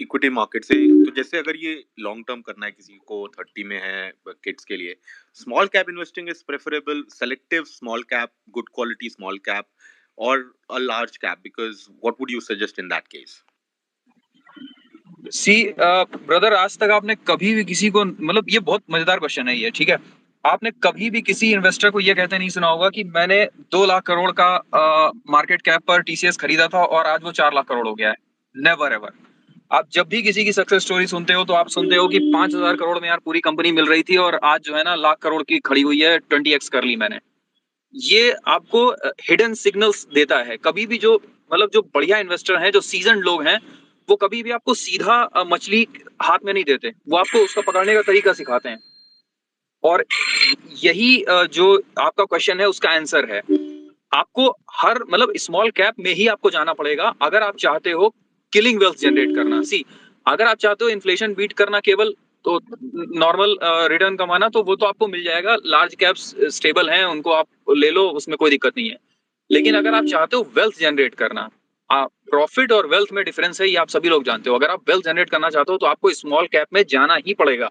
Equity market से तो जैसे अगर ये लॉन्ग टर्म करना है किसी को, 30 में है किड्स के लिए, small cap investing is preferable, selective small cap, good quality small cap, और a large cap, because what would you suggest in that case? See brother, आज तक आपने कभी भी किसी को, मतलब ये बहुत मजेदार क्वेश्चन है ये, ठीक है, आपने कभी भी किसी इन्वेस्टर को ये कहते नहीं सुना होगा कि मैंने 2 लाख करोड़ का मार्केट कैप पर टीसीएस खरीदा था और आज वो 4 लाख करोड़ हो गया है। Never ever. आप जब भी किसी की सक्सेस स्टोरी सुनते हो तो आप सुनते हो कि 5000 करोड़ में यार पूरी कंपनी मिल रही थी और आज जो है ना लाख करोड़ की खड़ी हुई है, 20x कर ली मैंने। ये आपको हिडन सिग्नल्स देता है। कभी भी जो मतलब जो बढ़िया इन्वेस्टर हैं, जो सीजन लोग हैं, वो कभी भी आपको सीधा मछली हाथ में नहीं देते, वो आपको उसका पकड़ने का तरीका सिखाते हैं। और यही जो आपका क्वेश्चन है उसका आंसर है। आपको हर मतलब स्मॉल कैप में ही आपको जाना पड़ेगा अगर आप चाहते हो किलिंग वेल्थ जनरेट करना। सी अगर आप चाहते हो इन्फ्लेशन बीट करना केवल, तो नॉर्मल रिटर्न कमाना, तो वो तो आपको मिल जाएगा। लार्ज कैप्स स्टेबल हैं, उनको आप ले लो, उसमें कोई दिक्कत नहीं है। लेकिन अगर आप चाहते हो वेल्थ जनरेट करना, प्रॉफिट और वेल्थ में डिफरेंस है, ये आप सभी लोग जानते हो। अगर आप वेल्थ जनरेट करना चाहते हो तो आपको स्मॉल कैप में जाना ही पड़ेगा।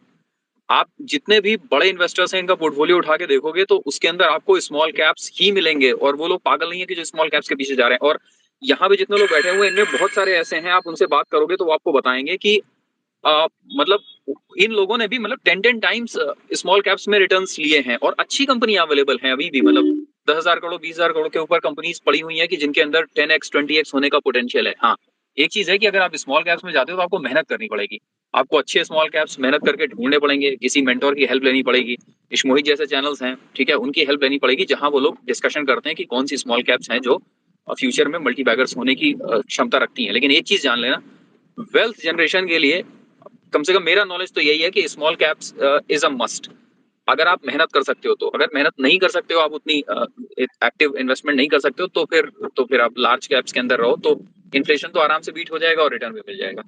आप जितने भी बड़े इन्वेस्टर्स हैं इनका पोर्टफोलियो उठा के देखोगे तो उसके अंदर आपको स्मॉल कैप्स ही मिलेंगे, और वो लोग पागल नहीं है कि जो स्मॉल कैप्स के पीछे जा रहे हैं। और यहाँ पे जितने लोग बैठे हुए हैं इनमें बहुत सारे ऐसे हैं, आप उनसे बात करोगे तो वो आपको बताएंगे कि मतलब इन लोगों ने भी मतलब 10 टाइम्स स्मॉल कैप्स में रिटर्न्स लिए हैं, और अच्छी कंपनियां अवेलेबल हैं अभी भी। मतलब 10,000 करोड़ 20,000 करोड़ के ऊपर कंपनीज पड़ी हुई हैं कि जिनके अंदर 10x 20x होने का पोटेंशियल है। हाँ, एक चीज है कि अगर आप स्मॉल कैप्स में जाते हो तो आपको मेहनत करनी पड़ेगी। आपको अच्छे स्मॉल कैप्स मेहनत करके ढूंढने पड़ेंगे, किसी मेंटोर की हेल्प लेनी पड़ेगी। इश्मोहित जैसे चैनल्स हैं, ठीक है, उनकी हेल्प लेनी पड़ेगी, जहां वो लोग डिस्कशन करते हैं कि कौन सी स्मॉल कैप्स हैं जो फ्यूचर में मल्टीबैगर्स होने की क्षमता रखती हैं। लेकिन एक चीज जान लेना, वेल्थ जनरेशन के लिए कम से कम मेरा नॉलेज तो यही है कि small caps is a must, अगर आप मेहनत कर सकते हो तो। अगर मेहनत नहीं कर सकते हो, आप उतनी एक्टिव इन्वेस्टमेंट नहीं कर सकते हो, तो फिर आप लार्ज कैप्स के अंदर रहो, तो इन्फ्लेशन तो आराम से बीट हो जाएगा और रिटर्न भी मिल जाएगा।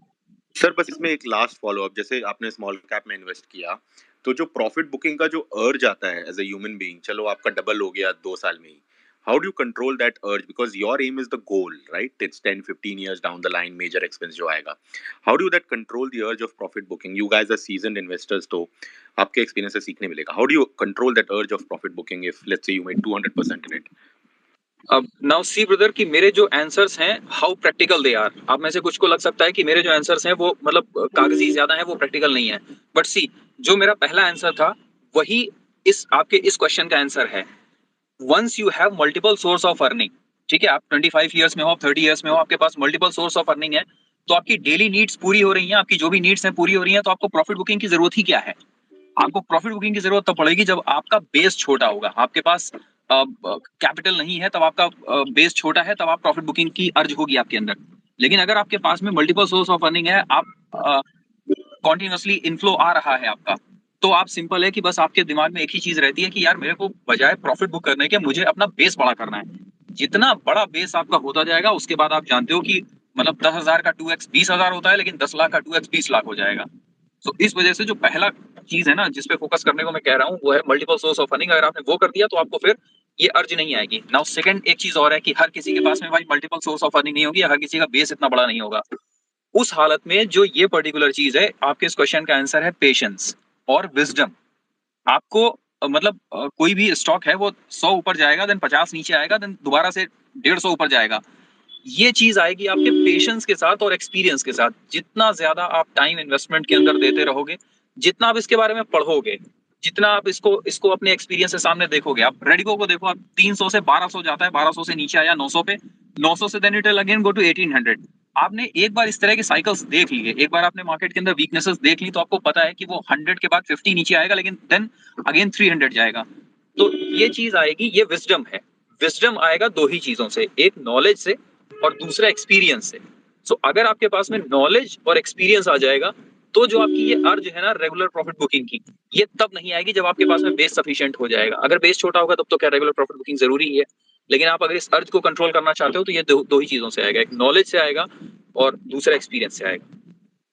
सर बस इसमें एक लास्ट फॉलोअप, जैसे आपने स्मॉल कैप में इन्वेस्ट किया, तो जो प्रॉफिट बुकिंग का जो अर्ज आता है एज अ ह्यूमन बीइंग, चलो आपका डबल हो गया 2 साल में ही, how do you control that urge? Because your aim is the goal, right? It's 10-15 years down the line major expense जो आएगा। How do that control the urge of profit booking? You guys are seasoned investors, तो आपके experience से सीखने मिलेगा। How do you control that urge of profit booking if let's say you made 200% in it? अब now see brother कि मेरे जो answers हैं हाउ प्रैक्टिकल दे आर। आप में से कुछ को लग सकता है कि मेरे जो आंसर्स हैं वो मतलब कागजी ज्यादा हैं, वो प्रैक्टिकल नहीं है। बट सी, जो मेरा पहला आंसर था वही इस आपके इस क्वेश्चन का आंसर है। Once you have multiple source of earning, ठीक है, आप 25 ईयर्स में हो, आप 30 ईयर्स में हो, आपके पास मल्टीपल सोर्स ऑफ अर्निंग है, तो आपकी डेली नीड्स पूरी हो रही हैं, आपकी जो भी नीड्स हैं पूरी हो रही हैं, तो आपको प्रॉफिट बुकिंग की जरूरत ही क्या है? आपको प्रॉफिट बुकिंग की जरूरत तब पड़ेगी जब आपका बेस छोटा होगा, आपके पास कैपिटल नहीं है, तब आपका बेस छोटा है, तब आप प्रॉफिट बुकिंग की अर्ज होगी आपके अंदर। लेकिन अगर आपके पास में मल्टीपल सोर्स ऑफ अर्निंग है, आप कॉन्टिन्यूसली इनफ्लो आ रहा है आपका, तो आप सिंपल है कि बस आपके दिमाग में एक ही चीज रहती है कि यार मेरे को बजाय प्रॉफिट बुक करने के मुझे अपना बेस बड़ा करना है। जितना बड़ा बेस आपका होता जाएगा उसके बाद आप जानते हो कि मतलब 10,000 का 2x 20,000 होता है, लेकिन 10 लाख का 2x 20 लाख हो जाएगा। तो इस वजह से जो पहला चीज है ना जिस पे फोकस करने को मैं कह रहा हूँ वो है मल्टीपल सोर्स ऑफ अर्निंग। अगर आपने वो कर दिया तो आपको फिर ये अर्ज नहीं आएगी। नाउ सेकंड एक चीज और है कि हर किसी के पास में भाई मल्टीपल सोर्स ऑफ अर्निंग नहीं होगी, हर किसी का बेस इतना बड़ा नहीं होगा। उस हालत में जो ये पर्टिकुलर चीज है, आपके इस क्वेश्चन का आंसर है पेशेंस और विजडम। आपको मतलब कोई भी स्टॉक है वो 100 ऊपर जाएगा, देन 50 नीचे आएगा, देन दोबारा से 150 ऊपर जाएगा। ये चीज आएगी आपके पेशेंस के साथ और एक्सपीरियंस के साथ। जितना ज्यादा आप टाइम इन्वेस्टमेंट के अंदर देते रहोगे, जितना आप इसके बारे में पढ़ोगे, जितना आप इसको इसको अपने एक्सपीरियंस के सामने देखोगे। आप रेडिको को देखो, आप 300 से 1200 जाता है, 1200 से नीचे आया 900 पे, 900 से then it will again go to 1800। आपने एक बार इस तरह के साइकिल्स देख लिए, एक बार आपने मार्केट के अंदर वीकनेसेस देख ली, तो आपको पता है कि वो 100 के बाद 50 नीचे आएगा, लेकिन देन अगेन 300 जाएगा। तो ये चीज आएगी, ये विजडम है। विजडम आएगा दो ही चीजों से, एक नॉलेज से और दूसरा एक्सपीरियंस से। सो अगर आपके पास में नॉलेज और एक्सपीरियंस आ जाएगा, तो जो आपकी ये अर्ज है ना रेगुलर प्रॉफिट बुकिंग की, ये तब नहीं आएगी जब आपके पास में बेस सफिशिएंट हो जाएगा। अगर बेस छोटा होगा तब तो क्या रेगुलर प्रॉफिट बुकिंग जरूरी है, लेकिन आप अगर इस अर्ज को कंट्रोल करना चाहते हो तो ये दो ही चीजों से आएगा, एक नॉलेज से आएगा और दूसरा एक्सपीरियंस से आएगा।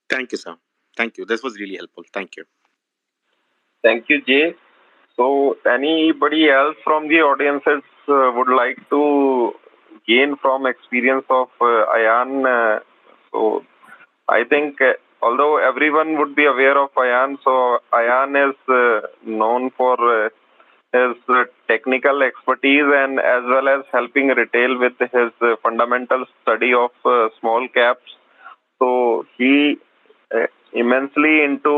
Thank you, sir. Thank you. This was really helpful. Thank you. Thank you, Jay. So, anybody else from the audiences would like to gain from experience of Ayan? So, I think although everyone would be aware of Ayan, so Ayan is known for his technical expertise and as well as helping retail with his fundamental study of small caps. So he immensely into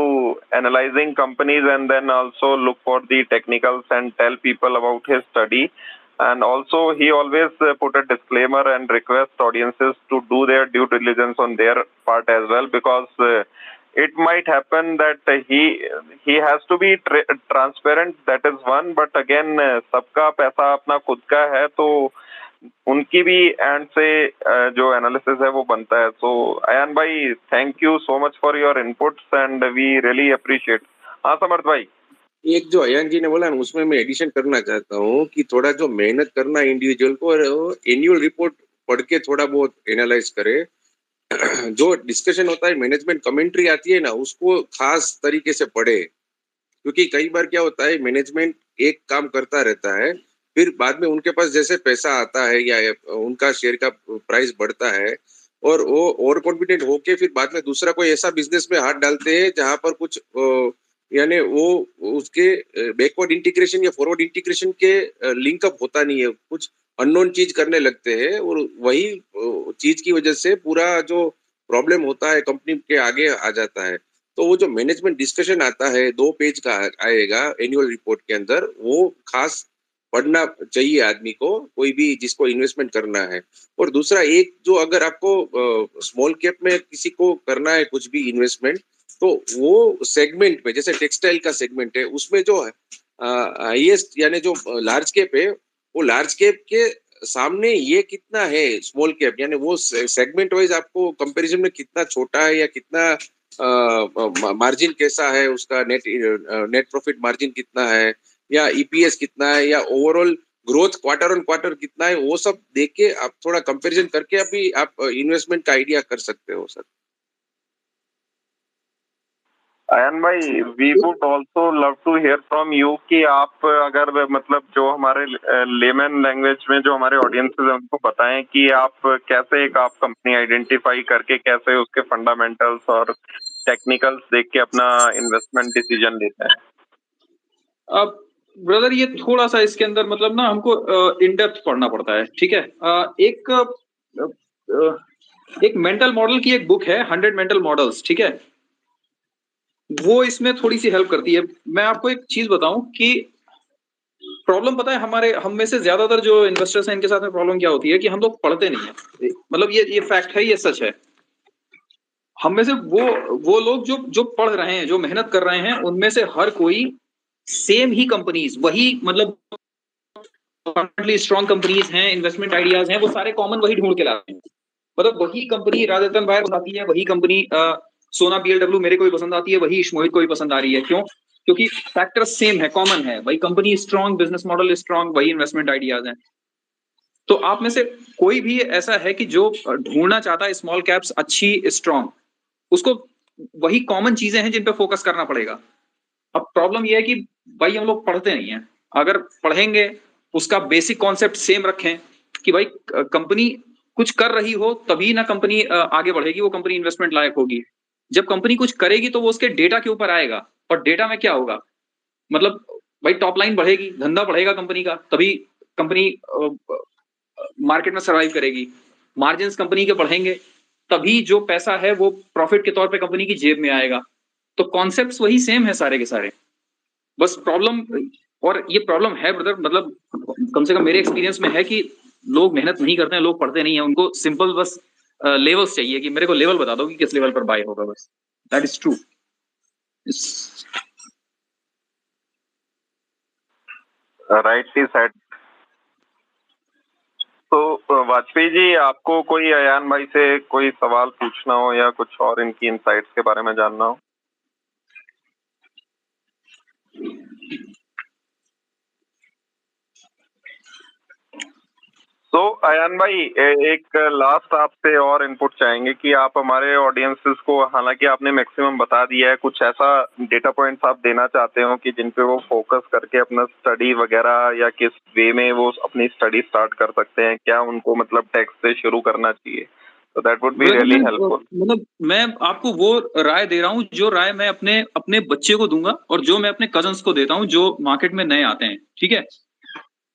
analyzing companies and then also look for the technicals and tell people about his study. And also he always put a disclaimer and request audiences to do their due diligence on their part as well, because it might happen that he has to be transparent. That is one, but again सबका पैसा अपना खुद का है, तो उनकी भी and से जो एनालिसिस है वो बनता है। सो अयान भाई, thank you so much for your inputs and we really appreciate. हाँ समर्थ भाई, एक जो अयान जी ने बोला ना, उसमें मैं एडिशन करना चाहता हूँ कि थोड़ा जो मेहनत करना इंडिविजुअल को, एनुअल रिपोर्ट पढ़ के थोड़ा बहुत एनालाइज करे। जो डिस्कशन होता है, मैनेजमेंट कमेंट्री आती है ना, उसको खास तरीके से पढ़े, क्योंकि कई बार क्या होता है, मैनेजमेंट एक काम करता रहता है, फिर बाद में उनके पास जैसे पैसा आता है या उनका शेयर का प्राइस बढ़ता है और वो ओवर कॉन्फिडेंट होके फिर बाद में दूसरा कोई ऐसा बिजनेस में हाथ डालते हैं जहां पर कुछ यानी वो उसके बैकवर्ड इंटीग्रेशन या फॉरवर्ड इंटीग्रेशन के लिंकअप होता नहीं है, कुछ अननोन चीज करने लगते हैं और वही चीज की वजह से पूरा जो प्रॉब्लम होता है कंपनी के आगे आ जाता है। तो वो जो मैनेजमेंट डिस्कशन आता है 2 पेज का आएगा एनुअल रिपोर्ट के अंदर, वो खास पढ़ना चाहिए आदमी को, कोई भी जिसको इन्वेस्टमेंट करना है। और दूसरा एक जो अगर आपको स्मॉल कैप में किसी को करना है कुछ भी इन्वेस्टमेंट, तो वो सेगमेंट में, जैसे टेक्सटाइल का सेगमेंट है, उसमें जो हाईएस्ट यानी जो लार्ज कैप है, वो लार्ज कैप के सामने ये कितना है स्मॉल कैप, यानी वो सेगमेंट वाइज आपको कंपैरिजन में कितना छोटा है या कितना मार्जिन कैसा है उसका, नेट प्रॉफिट मार्जिन कितना है या ईपीएस कितना है या overall growth quarter on quarter कितना है, वो सब देख के आप थोड़ा कंपैरिजन करके अभी आप इन्वेस्टमेंट का आइडिया कर सकते हो सर। अयान भाई, we would also love to hear from you कि आप अगर मतलब जो हमारे लेमन लैंग्वेज में जो हमारे ऑडियंसेस हैं उनको बताएं कि आप कैसे एक आप कंपनी आइडेंटिफाई करके कैसे उसके फंडामेंटल्स और टेक्निकल्स देख के अपना इन्वेस्टमेंट डिसीजन लेते हैं। अब ब्रदर, ये थोड़ा सा इसके अंदर मतलब ना हमको इन डेप्थ पढ़ना पड़ता है, ठीक है। एक मेंटल मॉडल की एक बुक है 100 मेंटल मॉडल्स, ठीक है, वो इसमें थोड़ी सी हेल्प करती है। मैं आपको एक चीज बताऊं कि प्रॉब्लम पता है हम में से ज्यादातर जो इन्वेस्टर्स हैं, इनके साथ में प्रॉब्लम क्या होती है कि हम लोग पढ़ते नहीं है। मतलब ये फैक्ट है, ये सच है। हम में से वो लोग जो पढ़ रहे हैं, जो मेहनत कर रहे हैं, उनमें से हर कोई सेम ही कंपनीज, वही मतलब स्ट्रॉन्ग कंपनीज हैं, इन्वेस्टमेंट आइडियाज हैं, वो सारे कॉमन वही ढूंढ के लाते हैं। मतलब वही कंपनी राजरतन भाई पसंद आती है, वही कंपनी सोना बीएलडब्ल्यू मेरे को भी पसंद आती है, वही मोहित को भी पसंद आ रही है। क्यों? क्योंकि फैक्टर सेम है, कॉमन है, वही company strong, business model strong, वही इन्वेस्टमेंट आइडियाज हैं। तो आप में से कोई भी ऐसा है कि जो ढूंढना चाहता है स्मॉल कैप्स अच्छी स्ट्रॉन्ग, उसको वही कॉमन चीजें हैं जिन पे फोकस करना पड़ेगा। अब प्रॉब्लम यह है कि भाई हम लोग पढ़ते नहीं है। अगर पढ़ेंगे, उसका बेसिक कॉन्सेप्ट सेम रखें कि भाई कंपनी कुछ कर रही हो तभी ना कंपनी आगे बढ़ेगी, वो कंपनी इन्वेस्टमेंट लायक होगी। जब कंपनी कुछ करेगी तो वो उसके डेटा के ऊपर आएगा, और डेटा में क्या होगा, मतलब भाई टॉप लाइन बढ़ेगी, धंधा बढ़ेगा कंपनी का, तभी कंपनी मार्केट में सर्वाइव करेगी। मार्जिन्स कंपनी के बढ़ेंगे, तभी जो पैसा है वो प्रॉफिट के तौर पे कंपनी की जेब में आएगा। तो कॉन्सेप्ट्स वही सेम है सारे के सारे। बस प्रॉब्लम, और ये प्रॉब्लम है ब्रदर, मतलब कम से कम मेरे एक्सपीरियंस में है कि लोग मेहनत नहीं करते हैं, लोग पढ़ते नहीं है, उनको सिंपल बस लेवल्स चाहिए कि मेरे को लेवल बता दो कि किस लेवल पर बाय होगा, बस। That is true. Rightly said. तो वाजपेयी जी, आपको कोई अयान भाई से कोई सवाल पूछना हो या कुछ और इनकी इनसाइट्स के बारे में जानना हो? तो अयान भाई, एक लास्ट आपसे और इनपुट चाहेंगे कि आप हमारे ऑडियंसेस को, हालांकि आपने मैक्सिमम बता दिया है, कुछ ऐसा डेटा पॉइंट्स आप देना चाहते हो कि जिन पे वो फोकस करके अपना स्टडी वगैरह या किस वे में वो अपनी स्टडी स्टार्ट कर सकते हैं, क्या उनको मतलब टेक्स्ट से शुरू करना चाहिए? तो that would be really helpful. मतलब मैं आपको वो राय दे रहा हूँ जो राय मैं अपने अपने बच्चे को दूंगा और जो मैं अपने कजन्स को देता हूँ जो मार्केट में नए आते हैं, ठीक है।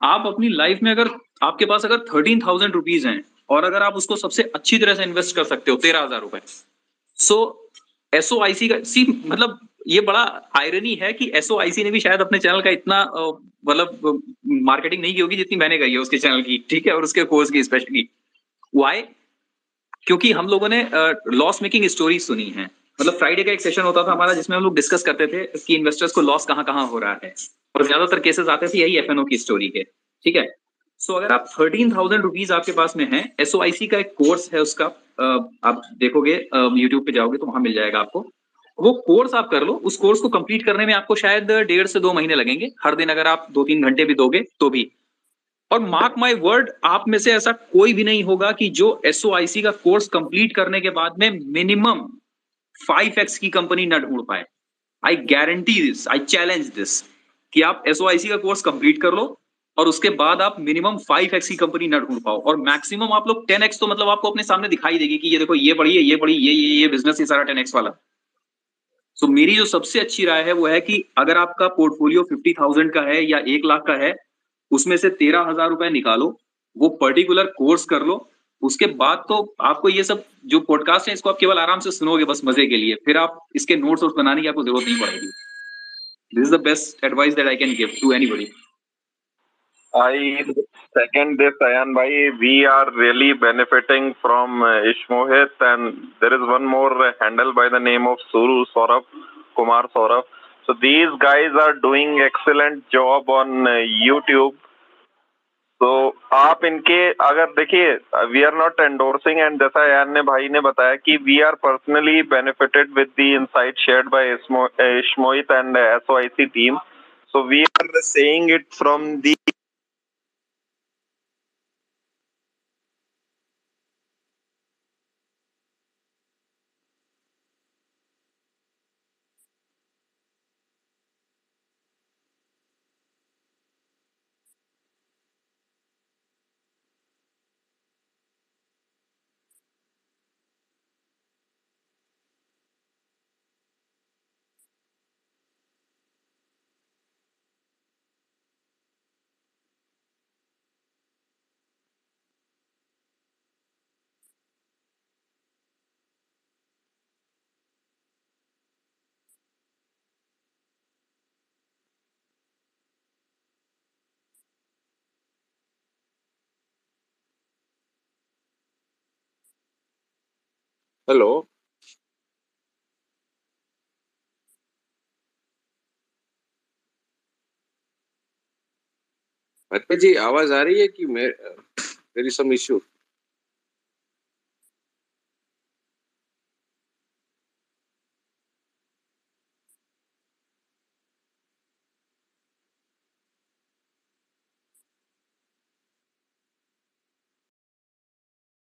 आप अपनी लाइफ में अगर आपके पास अगर 13,000 रुपीज हैं और अगर आप उसको सबसे अच्छी तरह से इन्वेस्ट कर सकते हो 13,000 रुपए, सो एसओआईसी का मतलब ये बड़ा आयरनी है कि एसओआईसी ने भी शायद अपने चैनल का इतना मतलब मार्केटिंग नहीं की होगी जितनी मैंने कही है उसके चैनल की, ठीक है, और उसके कोर्स की स्पेशली। व्हाई? क्योंकि हम लोगों ने लॉस मेकिंग स्टोरी सुनी है। मतलब फ्राइडे का एक सेशन होता था हमारा जिसमें हम लोग डिस्कस करते थे कि इन्वेस्टर्स को लॉस कहाँ कहाँ हो रहा है, और ज्यादातर केसेस आते थे यही एफएनओ की स्टोरी के, ठीक है। सो अगर आप 13,000 रुपीज आपके पास में है, एसओआईसी का एक कोर्स है उसका, आप देखोगे यूट्यूब पे जाओगे तो वहां मिल जाएगा आपको। वो कोर्स आप कर लो, उस कोर्स को कंप्लीट करने में आपको शायद 1.5 से 2 महीने लगेंगे, हर दिन अगर आप 2-3 घंटे भी दोगे तो भी। और मार्क माय वर्ड, आप में से ऐसा कोई भी नहीं होगा कि जो एसओआईसी का कोर्स कंप्लीट करने के बाद में मिनिमम 5x की कंपनी न ढूंढ पाए। I guarantee this, I challenge this कि आप एसओआईसी का कोर्स कंप्लीट कर लो और उसके बाद आप मिनिमम 5x की कंपनी न ढूंढ पाओ, और मैक्सिमम आप लोग 10x तो मतलब आपको अपने सामने दिखाई देगी कि ये देखो ये बड़ी है, ये बड़ी, ये बिजनेस ये सारा 10x वाला। सो मेरी जो सबसे अच्छी राय है वो है कि अगर आपका पोर्टफोलियो 50,000 का है या 1 लाख का है, उसमें से 13,000 रुपए निकालो, वो पर्टिकुलर कोर्स कर लो। उसके बाद तो आपको ये सब जो पॉडकास्ट है इसको आप केवल आराम से सुनोगे बस मजे के लिए, फिर आप इसके नोट्स वोट्स बनाने की आपको जरूरत नहीं पड़ेगी। This is the best advice that I can give to anybody. I second this, Ayan bhai. We are really benefiting from Ishmohit, and there is one more handle by the name of Saurabh, Kumar Saurabh. So these guys are doing excellent job on YouTube. तो आप इनके अगर देखिए, we are not endorsing, and जैसा यान ने भाई ने बताया कि we are personally benefited with the insight shared by इश्मोहित and SOIC team, so we are saying it from the hello, जी आवाज आ रही है कि मेरी सम इश्यू?